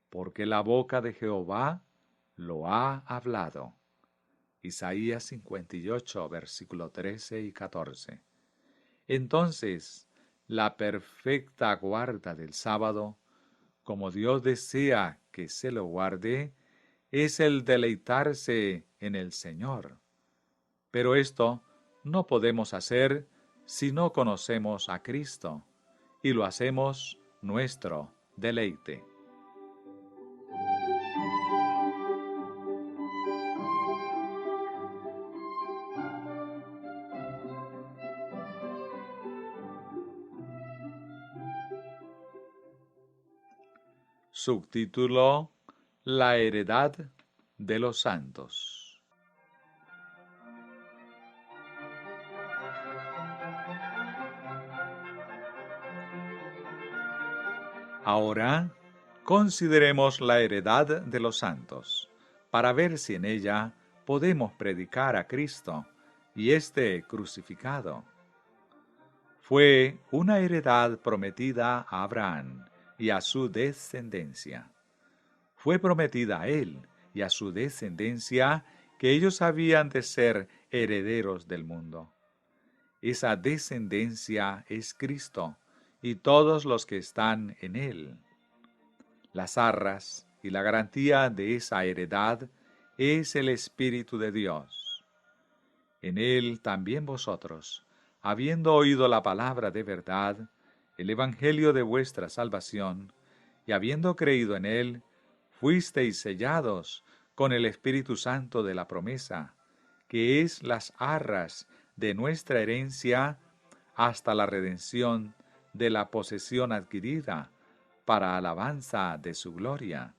porque la boca de Jehová lo ha hablado. Isaías 58, versículo 13 y 14. Entonces, la perfecta guarda del sábado, como Dios desea que se lo guarde, es el deleitarse en el Señor. Pero esto no podemos hacer si no conocemos a Cristo y lo hacemos nuestro deleite. Subtítulo: La heredad de los santos. Ahora, consideremos la heredad de los santos, para ver si en ella podemos predicar a Cristo y este crucificado. Fue una heredad prometida a Abraham y a su descendencia. Fue prometida a él y a su descendencia que ellos habían de ser herederos del mundo. Esa descendencia es Cristo y todos los que están en él. Las arras y la garantía de esa heredad es el Espíritu de Dios. En él también vosotros, habiendo oído la palabra de verdad, el evangelio de vuestra salvación, y habiendo creído en él, fuisteis sellados con el Espíritu Santo de la promesa, que es las arras de nuestra herencia hasta la redención de la posesión adquirida, para alabanza de su gloria.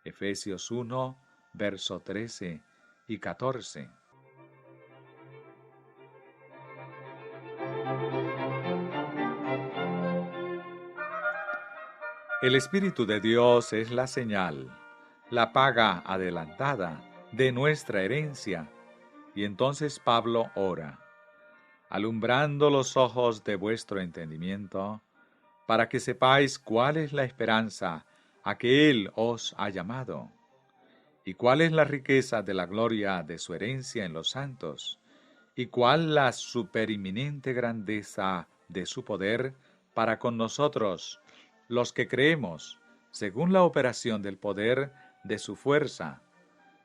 Efesios 1, verso 13 y 14. El Espíritu de Dios es la señal, la paga adelantada de nuestra herencia. Y entonces Pablo ora: alumbrando los ojos de vuestro entendimiento, para que sepáis cuál es la esperanza a que Él os ha llamado, y cuál es la riqueza de la gloria de su herencia en los santos, y cuál la supereminente grandeza de su poder para con nosotros, los que creemos, según la operación del poder de su fuerza,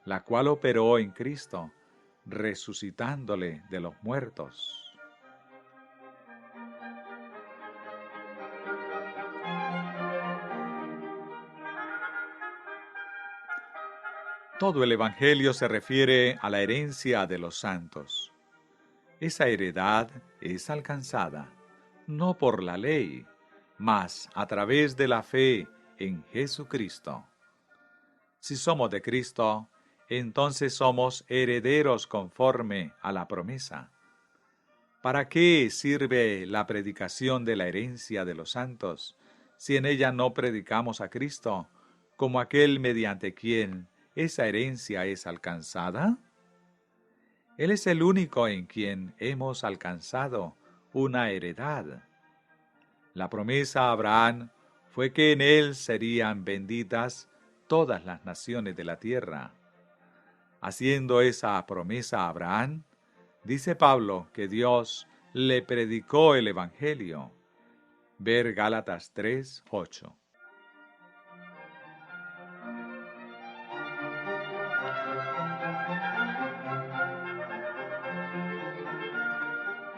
la cual operó en Cristo, resucitándole de los muertos. Todo el Evangelio se refiere a la herencia de los santos. Esa heredad es alcanzada, no por la ley, mas a través de la fe en Jesucristo. Si somos de Cristo, entonces somos herederos conforme a la promesa. ¿Para qué sirve la predicación de la herencia de los santos, si en ella no predicamos a Cristo como aquel mediante quien esa herencia es alcanzada? Él es el único en quien hemos alcanzado una heredad. La promesa a Abraham fue que en él serían benditas todas las naciones de la tierra. Haciendo esa promesa a Abraham, dice Pablo que Dios le predicó el Evangelio. Ver Gálatas 3, 8.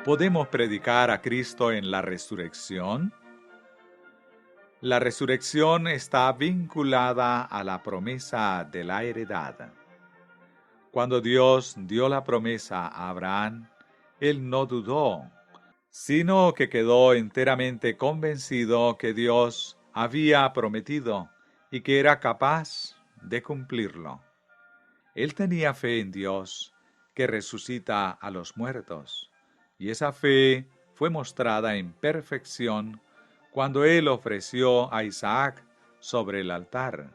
¿Podemos predicar a Cristo en la resurrección? La resurrección está vinculada a la promesa de la heredad. Cuando Dios dio la promesa a Abraham, él no dudó, sino que quedó enteramente convencido que Dios había prometido y que era capaz de cumplirlo. Él tenía fe en Dios, que resucita a los muertos, y esa fe fue mostrada en perfección cuando él ofreció a Isaac sobre el altar.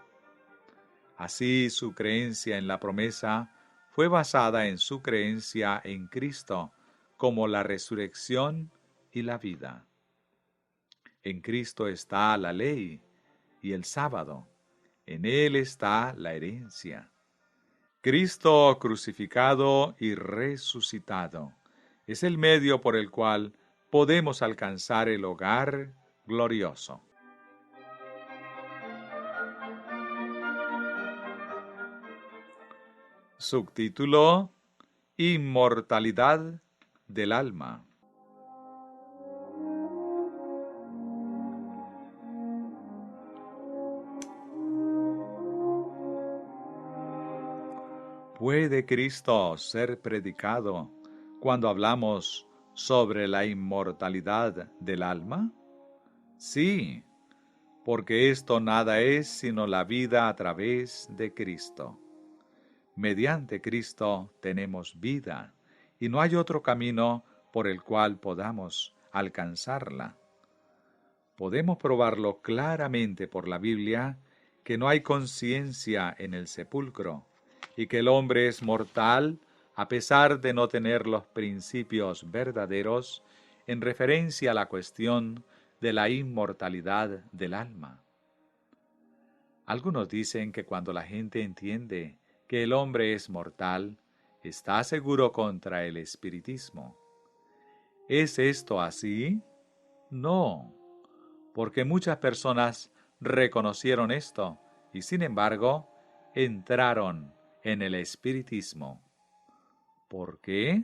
Así su creencia en la promesa fue basada en su creencia en Cristo como la resurrección y la vida. En Cristo está la ley y el sábado. En Él está la herencia. Cristo crucificado y resucitado es el medio por el cual podemos alcanzar el hogar glorioso. Subtítulo: Inmortalidad del alma. ¿Puede Cristo ser predicado cuando hablamos sobre la inmortalidad del alma? Sí, porque esto nada es sino la vida a través de Cristo. Mediante Cristo tenemos vida, y no hay otro camino por el cual podamos alcanzarla. Podemos probarlo claramente por la Biblia que no hay conciencia en el sepulcro, y que el hombre es mortal a pesar de no tener los principios verdaderos en referencia a la cuestión de la inmortalidad del alma. Algunos dicen que cuando la gente entiende que el hombre es mortal, está seguro contra el espiritismo. ¿Es esto así? No, porque muchas personas reconocieron esto y sin embargo entraron en el espiritismo. ¿Por qué?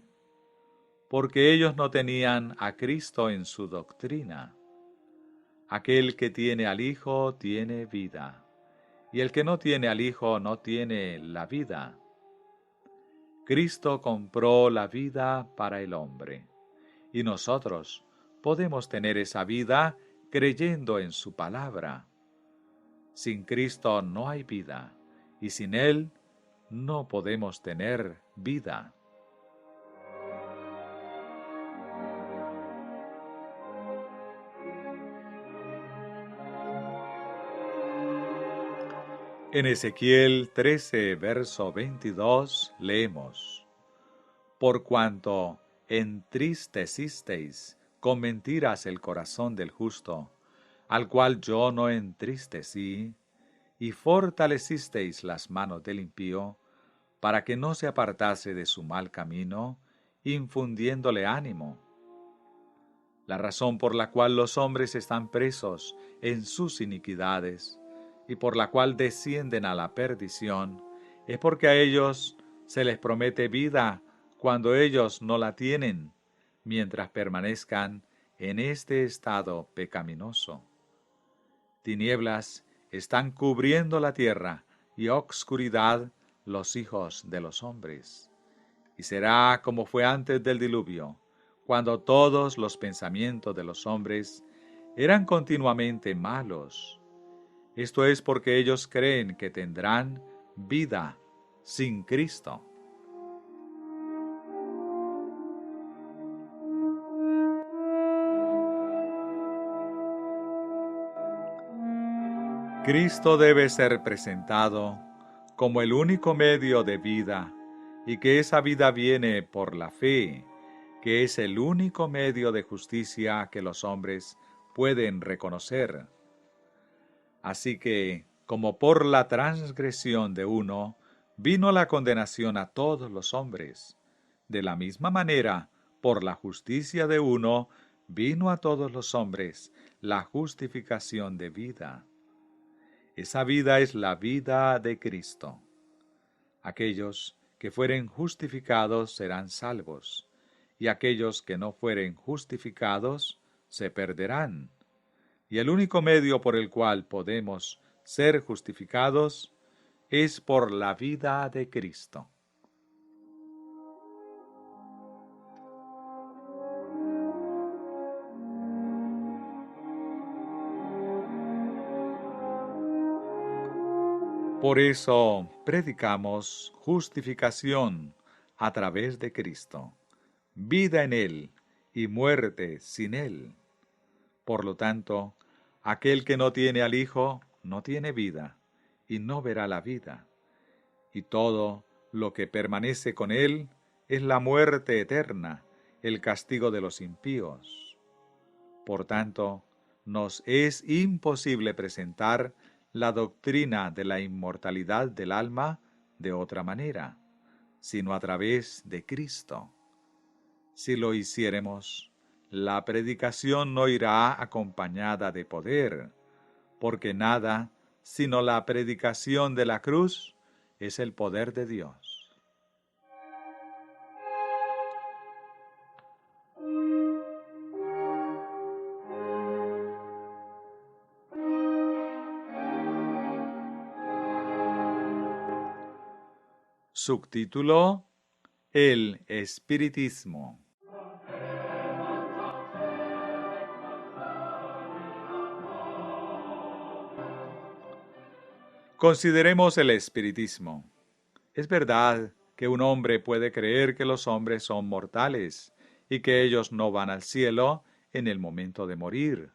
Porque ellos no tenían a Cristo en su doctrina. Aquel que tiene al Hijo tiene vida, y el que no tiene al Hijo no tiene la vida. Cristo compró la vida para el hombre, y nosotros podemos tener esa vida creyendo en su palabra. Sin Cristo no hay vida, y sin Él no podemos tener vida. En Ezequiel 13, verso 22, leemos: Por cuanto entristecisteis con mentiras el corazón del justo, al cual yo no entristecí, y fortalecisteis las manos del impío, para que no se apartase de su mal camino, infundiéndole ánimo. La razón por la cual los hombres están presos en sus iniquidades, y por la cual descienden a la perdición, es porque a ellos se les promete vida cuando ellos no la tienen, mientras permanezcan en este estado pecaminoso. Tinieblas están cubriendo la tierra, y obscuridad los hijos de los hombres. Y será como fue antes del diluvio, cuando todos los pensamientos de los hombres eran continuamente malos. Esto es porque ellos creen que tendrán vida sin Cristo. Cristo debe ser presentado como el único medio de vida, y que esa vida viene por la fe, que es el único medio de justicia que los hombres pueden reconocer. Así que, como por la transgresión de uno, vino la condenación a todos los hombres, de la misma manera, por la justicia de uno, vino a todos los hombres la justificación de vida. Esa vida es la vida de Cristo. Aquellos que fueren justificados serán salvos, y aquellos que no fueren justificados se perderán. Y el único medio por el cual podemos ser justificados es por la vida de Cristo. Por eso predicamos justificación a través de Cristo, vida en Él y muerte sin Él. Por lo tanto, aquel que no tiene al Hijo no tiene vida y no verá la vida. Y todo lo que permanece con Él es la muerte eterna, el castigo de los impíos. Por tanto, nos es imposible presentar la doctrina de la inmortalidad del alma de otra manera, sino a través de Cristo. Si lo hiciéremos, la predicación no irá acompañada de poder, porque nada, sino la predicación de la cruz, es el poder de Dios. Subtítulo: El Espiritismo. Consideremos el espiritismo. Es verdad que un hombre puede creer que los hombres son mortales y que ellos no van al cielo en el momento de morir.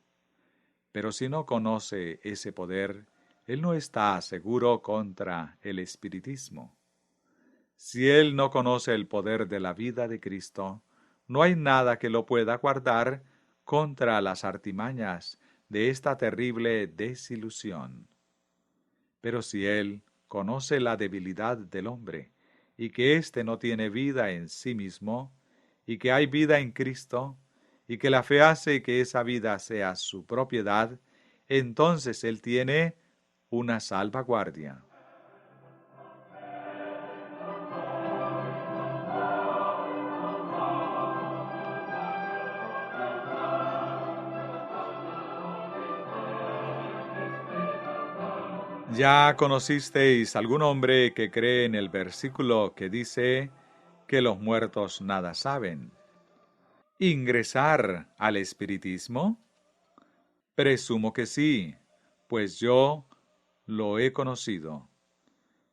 Pero si no conoce ese poder, él no está seguro contra el espiritismo. Si él no conoce el poder de la vida de Cristo, no hay nada que lo pueda guardar contra las artimañas de esta terrible desilusión. Pero si él conoce la debilidad del hombre, y que éste no tiene vida en sí mismo, y que hay vida en Cristo, y que la fe hace que esa vida sea su propiedad, entonces él tiene una salvaguardia. ¿Ya conocisteis algún hombre que cree en el versículo que dice que los muertos nada saben? ¿Ingresar al espiritismo? Presumo que sí, pues yo lo he conocido.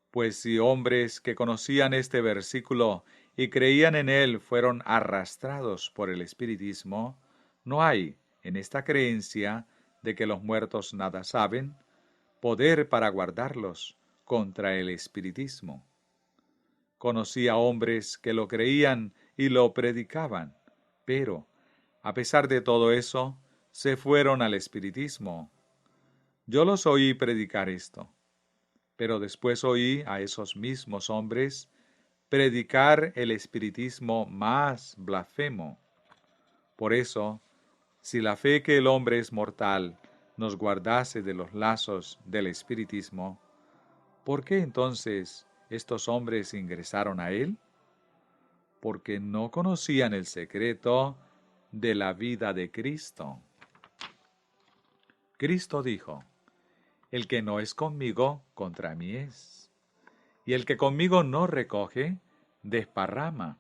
Pues si hombres que conocían este versículo y creían en él fueron arrastrados por el espiritismo, no hay, en esta creencia de que los muertos nada saben, poder para guardarlos contra el espiritismo. Conocí a hombres que lo creían y lo predicaban, pero, a pesar de todo eso, se fueron al espiritismo. Yo los oí predicar esto, pero después oí a esos mismos hombres predicar el espiritismo más blasfemo. Por eso, si la fe que el hombre es mortal nos guardase de los lazos del espiritismo, ¿por qué entonces estos hombres ingresaron a él? Porque no conocían el secreto de la vida de Cristo. Cristo dijo: el que no es conmigo, contra mí es. Y el que conmigo no recoge, desparrama.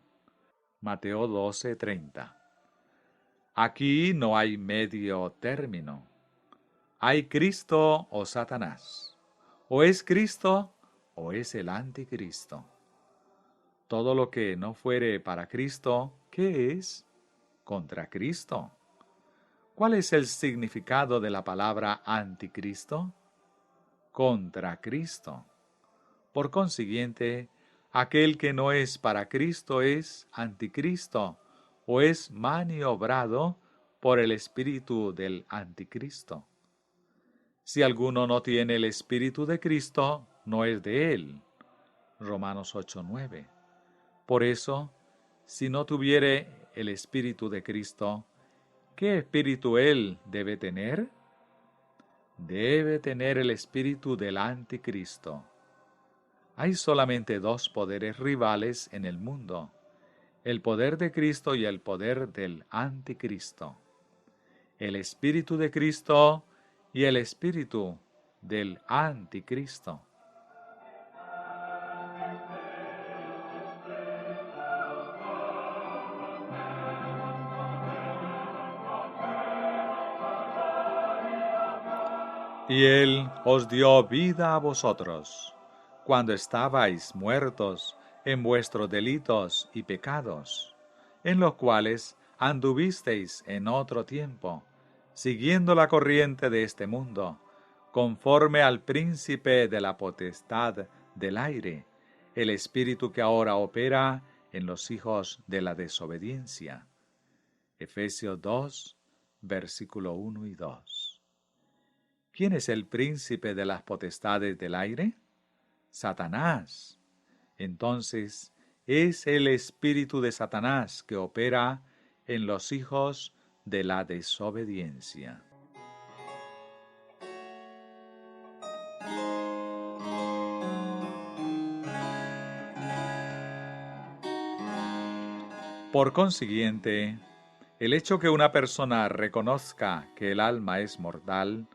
Mateo 12:30. Aquí no hay medio término. Hay Cristo o Satanás. O es Cristo o es el anticristo. Todo lo que no fuere para Cristo, ¿qué es? Contra Cristo. ¿Cuál es el significado de la palabra anticristo? Contra Cristo. Por consiguiente, aquel que no es para Cristo es anticristo o es maniobrado por el espíritu del anticristo. Si alguno no tiene el espíritu de Cristo, no es de él. Romanos 8:9. Por eso, si no tuviere el espíritu de Cristo, ¿qué espíritu él debe tener? Debe tener el espíritu del anticristo. Hay solamente dos poderes rivales en el mundo: el poder de Cristo y el poder del anticristo. El espíritu de Cristo y el espíritu del anticristo. Y él os dio vida a vosotros, cuando estabais muertos en vuestros delitos y pecados, en los cuales anduvisteis en otro tiempo, siguiendo la corriente de este mundo, conforme al príncipe de la potestad del aire, el espíritu que ahora opera en los hijos de la desobediencia. Efesios 2, versículo 1 y 2. ¿Quién es el príncipe de las potestades del aire? Satanás. Entonces, es el espíritu de Satanás que opera en los hijos de la desobediencia. Por consiguiente, el hecho que una persona reconozca que el alma es mortal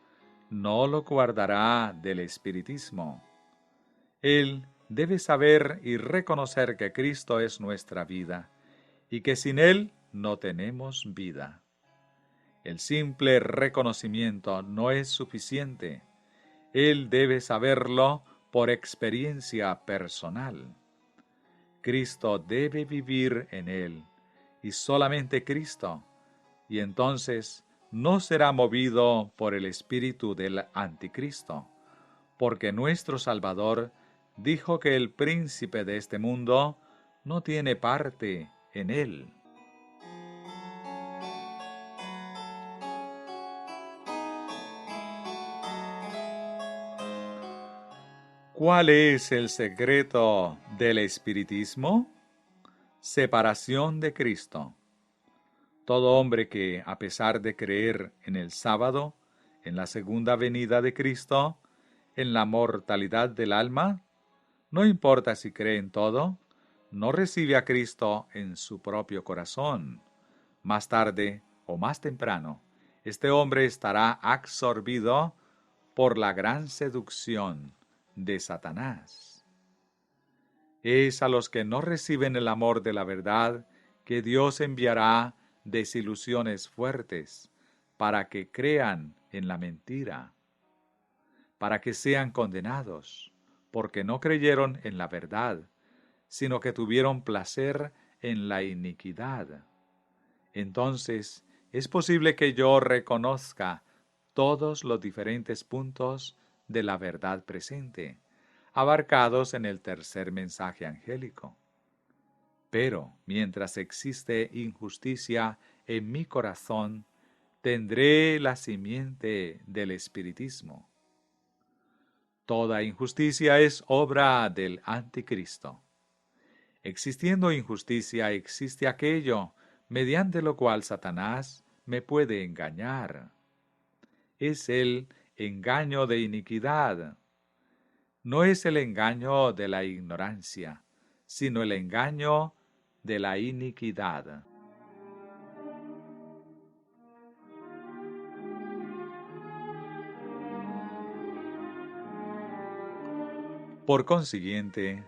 no lo guardará del espiritismo. Él debe saber y reconocer que Cristo es nuestra vida y que sin Él no tenemos vida. El simple reconocimiento no es suficiente. Él debe saberlo por experiencia personal. Cristo debe vivir en él, y solamente Cristo, y entonces no será movido por el espíritu del anticristo, porque nuestro Salvador dijo que el príncipe de este mundo no tiene parte en él. ¿Cuál es el secreto del espiritismo? Separación de Cristo. Todo hombre que, a pesar de creer en el sábado, en la segunda venida de Cristo, en la mortalidad del alma, no importa si cree en todo, no recibe a Cristo en su propio corazón. Más tarde o más temprano, este hombre estará absorbido por la gran seducción de Satanás. Es a los que no reciben el amor de la verdad que Dios enviará desilusiones fuertes para que crean en la mentira, para que sean condenados, porque no creyeron en la verdad, sino que tuvieron placer en la iniquidad. Entonces, es posible que yo reconozca todos los diferentes puntos de la verdad presente, abarcados en el tercer mensaje angélico. Pero mientras existe injusticia en mi corazón, tendré la simiente del espiritismo. Toda injusticia es obra del anticristo. Existiendo injusticia, existe aquello mediante lo cual Satanás me puede engañar. Es el engaño de iniquidad. No es el engaño de la ignorancia, sino el engaño de la iniquidad. Por consiguiente,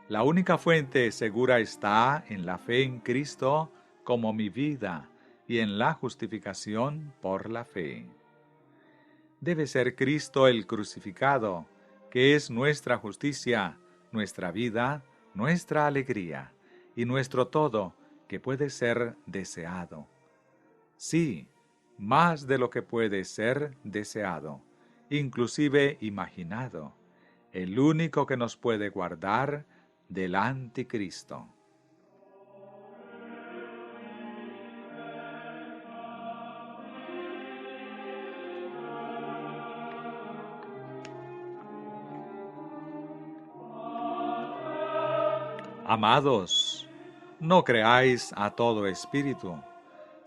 la única fuente segura está en la fe en Cristo como mi vida y en la justificación por la fe. Debe ser Cristo el crucificado, que es nuestra justicia, nuestra vida, nuestra alegría y nuestro todo que puede ser deseado. Sí, más de lo que puede ser deseado, inclusive imaginado, el único que nos puede guardar del anticristo. Amados, no creáis a todo espíritu,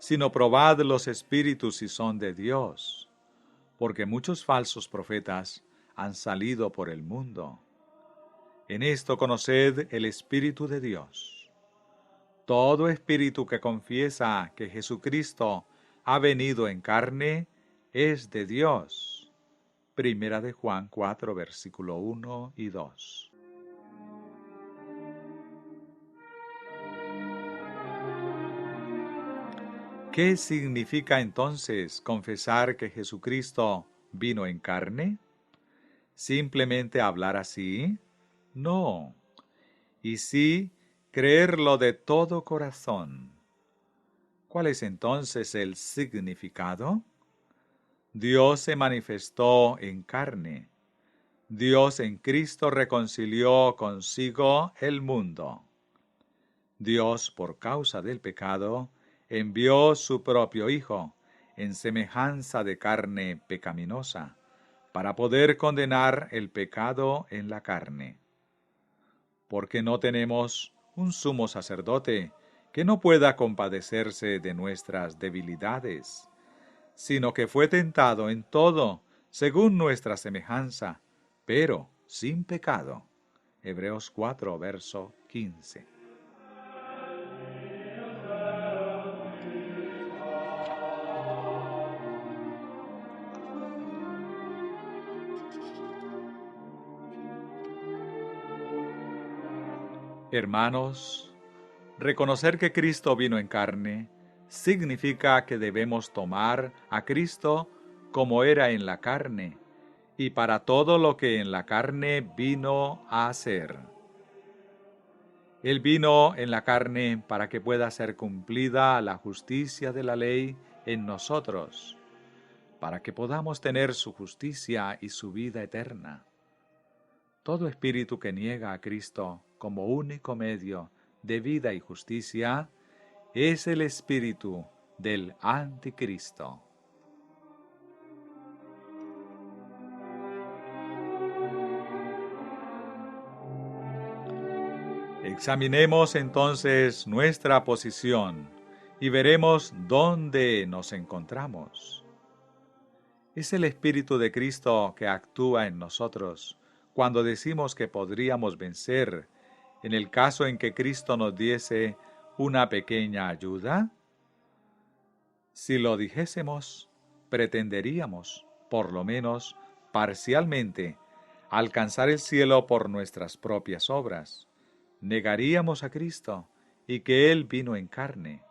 sino probad los espíritus si son de Dios, porque muchos falsos profetas han salido por el mundo. En esto conoced el Espíritu de Dios. Todo espíritu que confiesa que Jesucristo ha venido en carne es de Dios. Primera de Juan 4, versículo 1 y 2. ¿Qué significa entonces confesar que Jesucristo vino en carne? ¿Simplemente hablar así? No. Y sí, creerlo de todo corazón. ¿Cuál es entonces el significado? Dios se manifestó en carne. Dios en Cristo reconcilió consigo el mundo. Dios, por causa del pecado, envió su propio Hijo, en semejanza de carne pecaminosa, para poder condenar el pecado en la carne. Porque no tenemos un sumo sacerdote que no pueda compadecerse de nuestras debilidades, sino que fue tentado en todo, según nuestra semejanza, pero sin pecado. Hebreos 4, verso 15. Hermanos, reconocer que Cristo vino en carne significa que debemos tomar a Cristo como era en la carne y para todo lo que en la carne vino a hacer. Él vino en la carne para que pueda ser cumplida la justicia de la ley en nosotros, para que podamos tener su justicia y su vida eterna. Todo espíritu que niega a Cristo como único medio de vida y justicia es el espíritu del anticristo. Examinemos entonces nuestra posición y veremos dónde nos encontramos. Es el Espíritu de Cristo que actúa en nosotros cuando decimos que podríamos vencer en el caso en que Cristo nos diese una pequeña ayuda. Si lo dijésemos, pretenderíamos, por lo menos parcialmente, alcanzar el cielo por nuestras propias obras. Negaríamos a Cristo y que Él vino en carne.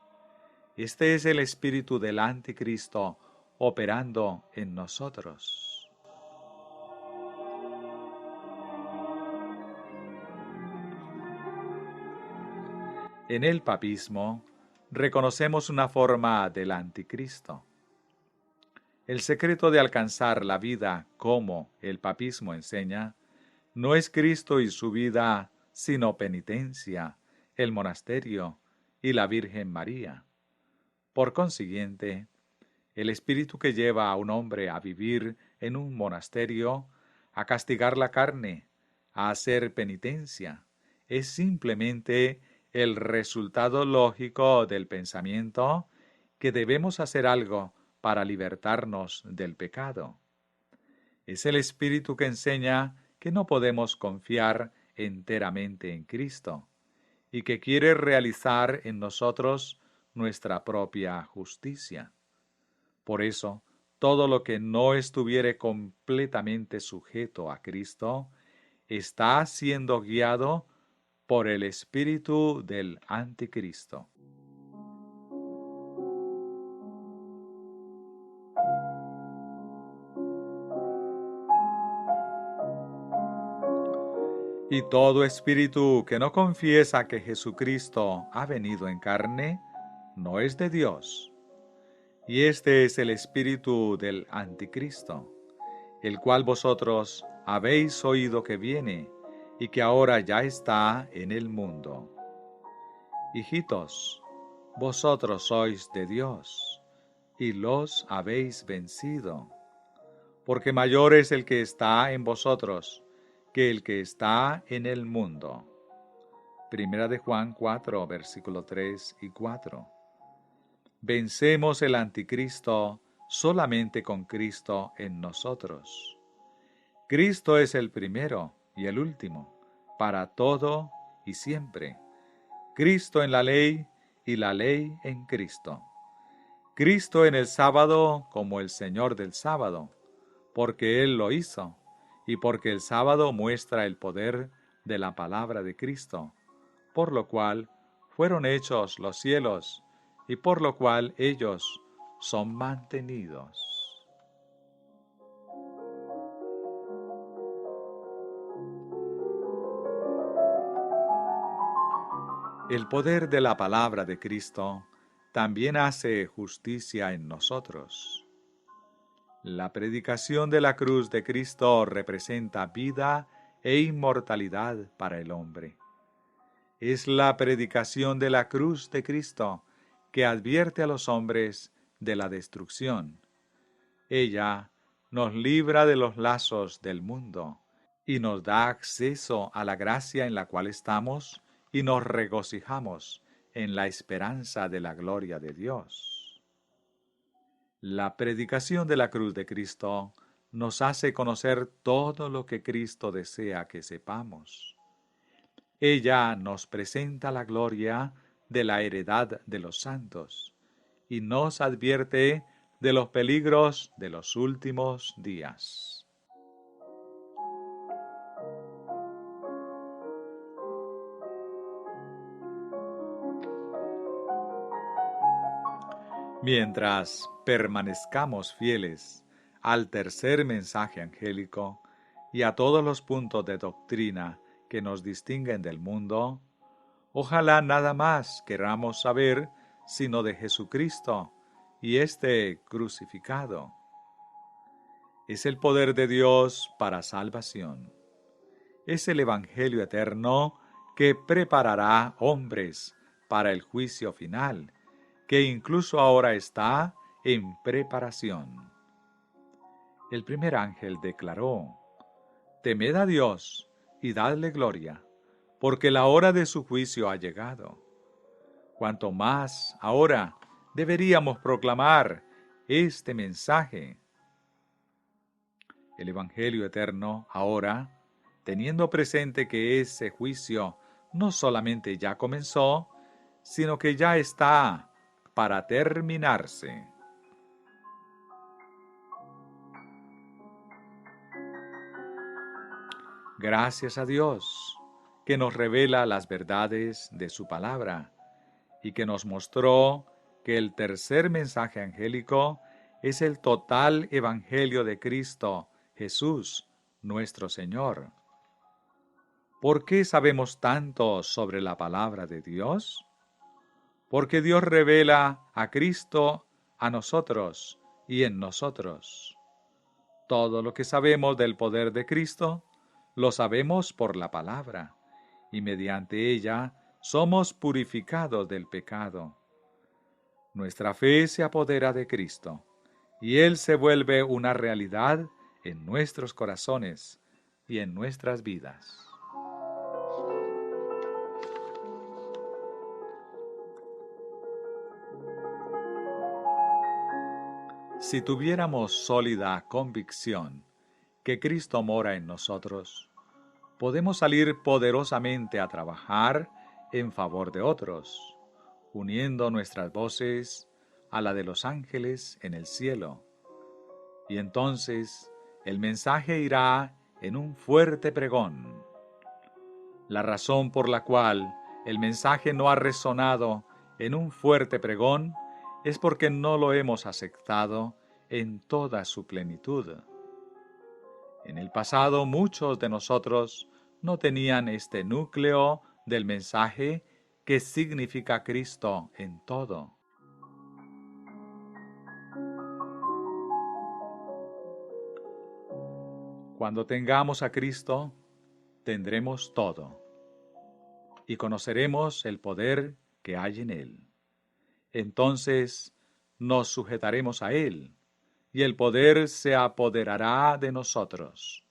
Este es el espíritu del anticristo operando en nosotros. En el papismo reconocemos una forma del anticristo. El secreto de alcanzar la vida, como el papismo enseña, no es Cristo y su vida, sino penitencia, el monasterio y la Virgen María. Por consiguiente, el espíritu que lleva a un hombre a vivir en un monasterio, a castigar la carne, a hacer penitencia, es simplemente el resultado lógico del pensamiento que debemos hacer algo para libertarnos del pecado. Es el espíritu que enseña que no podemos confiar enteramente en Cristo y que quiere realizar en nosotros nuestra propia justicia. Por eso, todo lo que no estuviere completamente sujeto a Cristo está siendo guiado por el espíritu del anticristo. Y todo espíritu que no confiesa que Jesucristo ha venido en carne, no es de Dios. Y este es el espíritu del anticristo, el cual vosotros habéis oído que viene y que ahora ya está en el mundo. Hijitos, vosotros sois de Dios y los habéis vencido, porque mayor es el que está en vosotros que el que está en el mundo. Primera de Juan 4, versículo 3 y 4. Vencemos el anticristo solamente con Cristo en nosotros. Cristo es el primero y el último, para todo y siempre. Cristo en la ley y la ley en Cristo. Cristo en el sábado como el Señor del sábado, porque Él lo hizo, y porque el sábado muestra el poder de la palabra de Cristo, por lo cual fueron hechos los cielos, y por lo cual ellos son mantenidos. El poder de la palabra de Cristo también hace justicia en nosotros. La predicación de la cruz de Cristo representa vida e inmortalidad para el hombre. Es la predicación de la cruz de Cristo que advierte a los hombres de la destrucción. Ella nos libra de los lazos del mundo y nos da acceso a la gracia en la cual estamos y nos regocijamos en la esperanza de la gloria de Dios. La predicación de la cruz de Cristo nos hace conocer todo lo que Cristo desea que sepamos. Ella nos presenta la gloria de la heredad de los santos y nos advierte de los peligros de los últimos días. Mientras permanezcamos fieles al tercer mensaje angélico y a todos los puntos de doctrina que nos distinguen del mundo, ojalá nada más queramos saber sino de Jesucristo y este crucificado. Es el poder de Dios para salvación. Es el Evangelio eterno que preparará hombres para el juicio final, que incluso ahora está en preparación. El primer ángel declaró: «Temed a Dios y dadle gloria, porque la hora de su juicio ha llegado». Cuanto más ahora deberíamos proclamar este mensaje. El Evangelio eterno ahora, teniendo presente que ese juicio no solamente ya comenzó, sino que ya está para terminarse. Gracias a Dios, que nos revela las verdades de su palabra y que nos mostró que el tercer mensaje angélico es el total evangelio de Cristo Jesús, nuestro Señor. ¿Por qué sabemos tanto sobre la palabra de Dios? Porque Dios revela a Cristo a nosotros y en nosotros. Todo lo que sabemos del poder de Cristo, lo sabemos por la palabra, y mediante ella somos purificados del pecado. Nuestra fe se apodera de Cristo, y Él se vuelve una realidad en nuestros corazones y en nuestras vidas. Si tuviéramos sólida convicción que Cristo mora en nosotros, podemos salir poderosamente a trabajar en favor de otros, uniendo nuestras voces a la de los ángeles en el cielo. Y entonces el mensaje irá en un fuerte pregón. La razón por la cual el mensaje no ha resonado en un fuerte pregón es porque no lo hemos aceptado en toda su plenitud. En el pasado muchos de nosotros no tenían este núcleo del mensaje que significa Cristo en todo. Cuando tengamos a Cristo, tendremos todo y conoceremos el poder que hay en Él. Entonces nos sujetaremos a Él y el poder se apoderará de nosotros.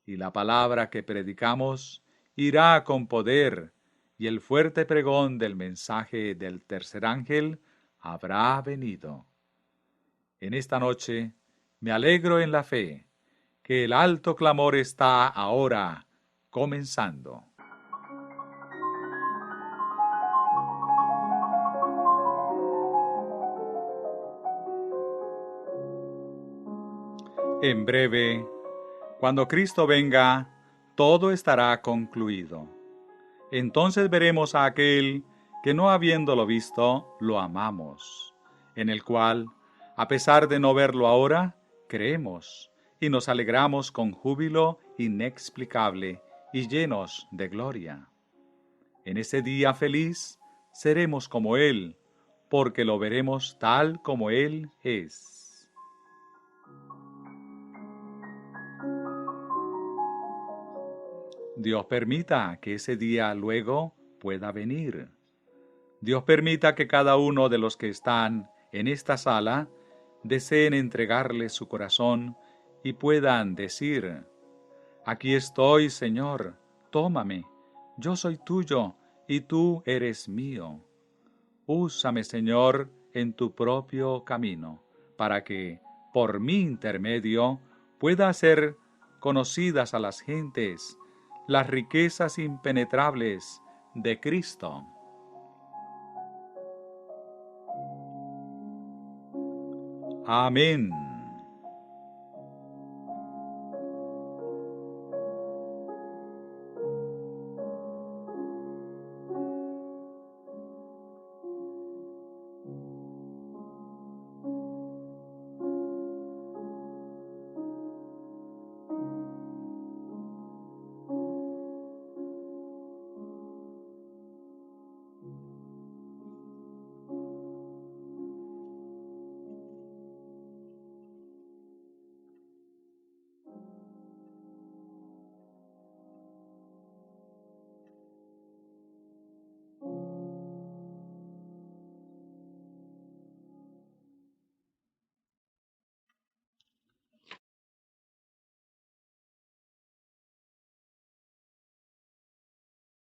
Y la palabra que predicamos irá con poder, y el fuerte pregón del mensaje del tercer ángel habrá venido. En esta noche me alegro en la fe, que el alto clamor está ahora comenzando. En breve, cuando Cristo venga, todo estará concluido. Entonces veremos a aquel que no habiéndolo visto, lo amamos, en el cual, a pesar de no verlo ahora, creemos y nos alegramos con júbilo inexplicable y llenos de gloria. En ese día feliz seremos como Él, porque lo veremos tal como Él es. Dios permita que ese día luego pueda venir. Dios permita que cada uno de los que están en esta sala deseen entregarle su corazón y puedan decir: «Aquí estoy, Señor, tómame, yo soy tuyo y tú eres mío. Úsame, Señor, en tu propio camino, para que, por mi intermedio, pueda hacer conocidas a las gentes las riquezas impenetrables de Cristo». Amén.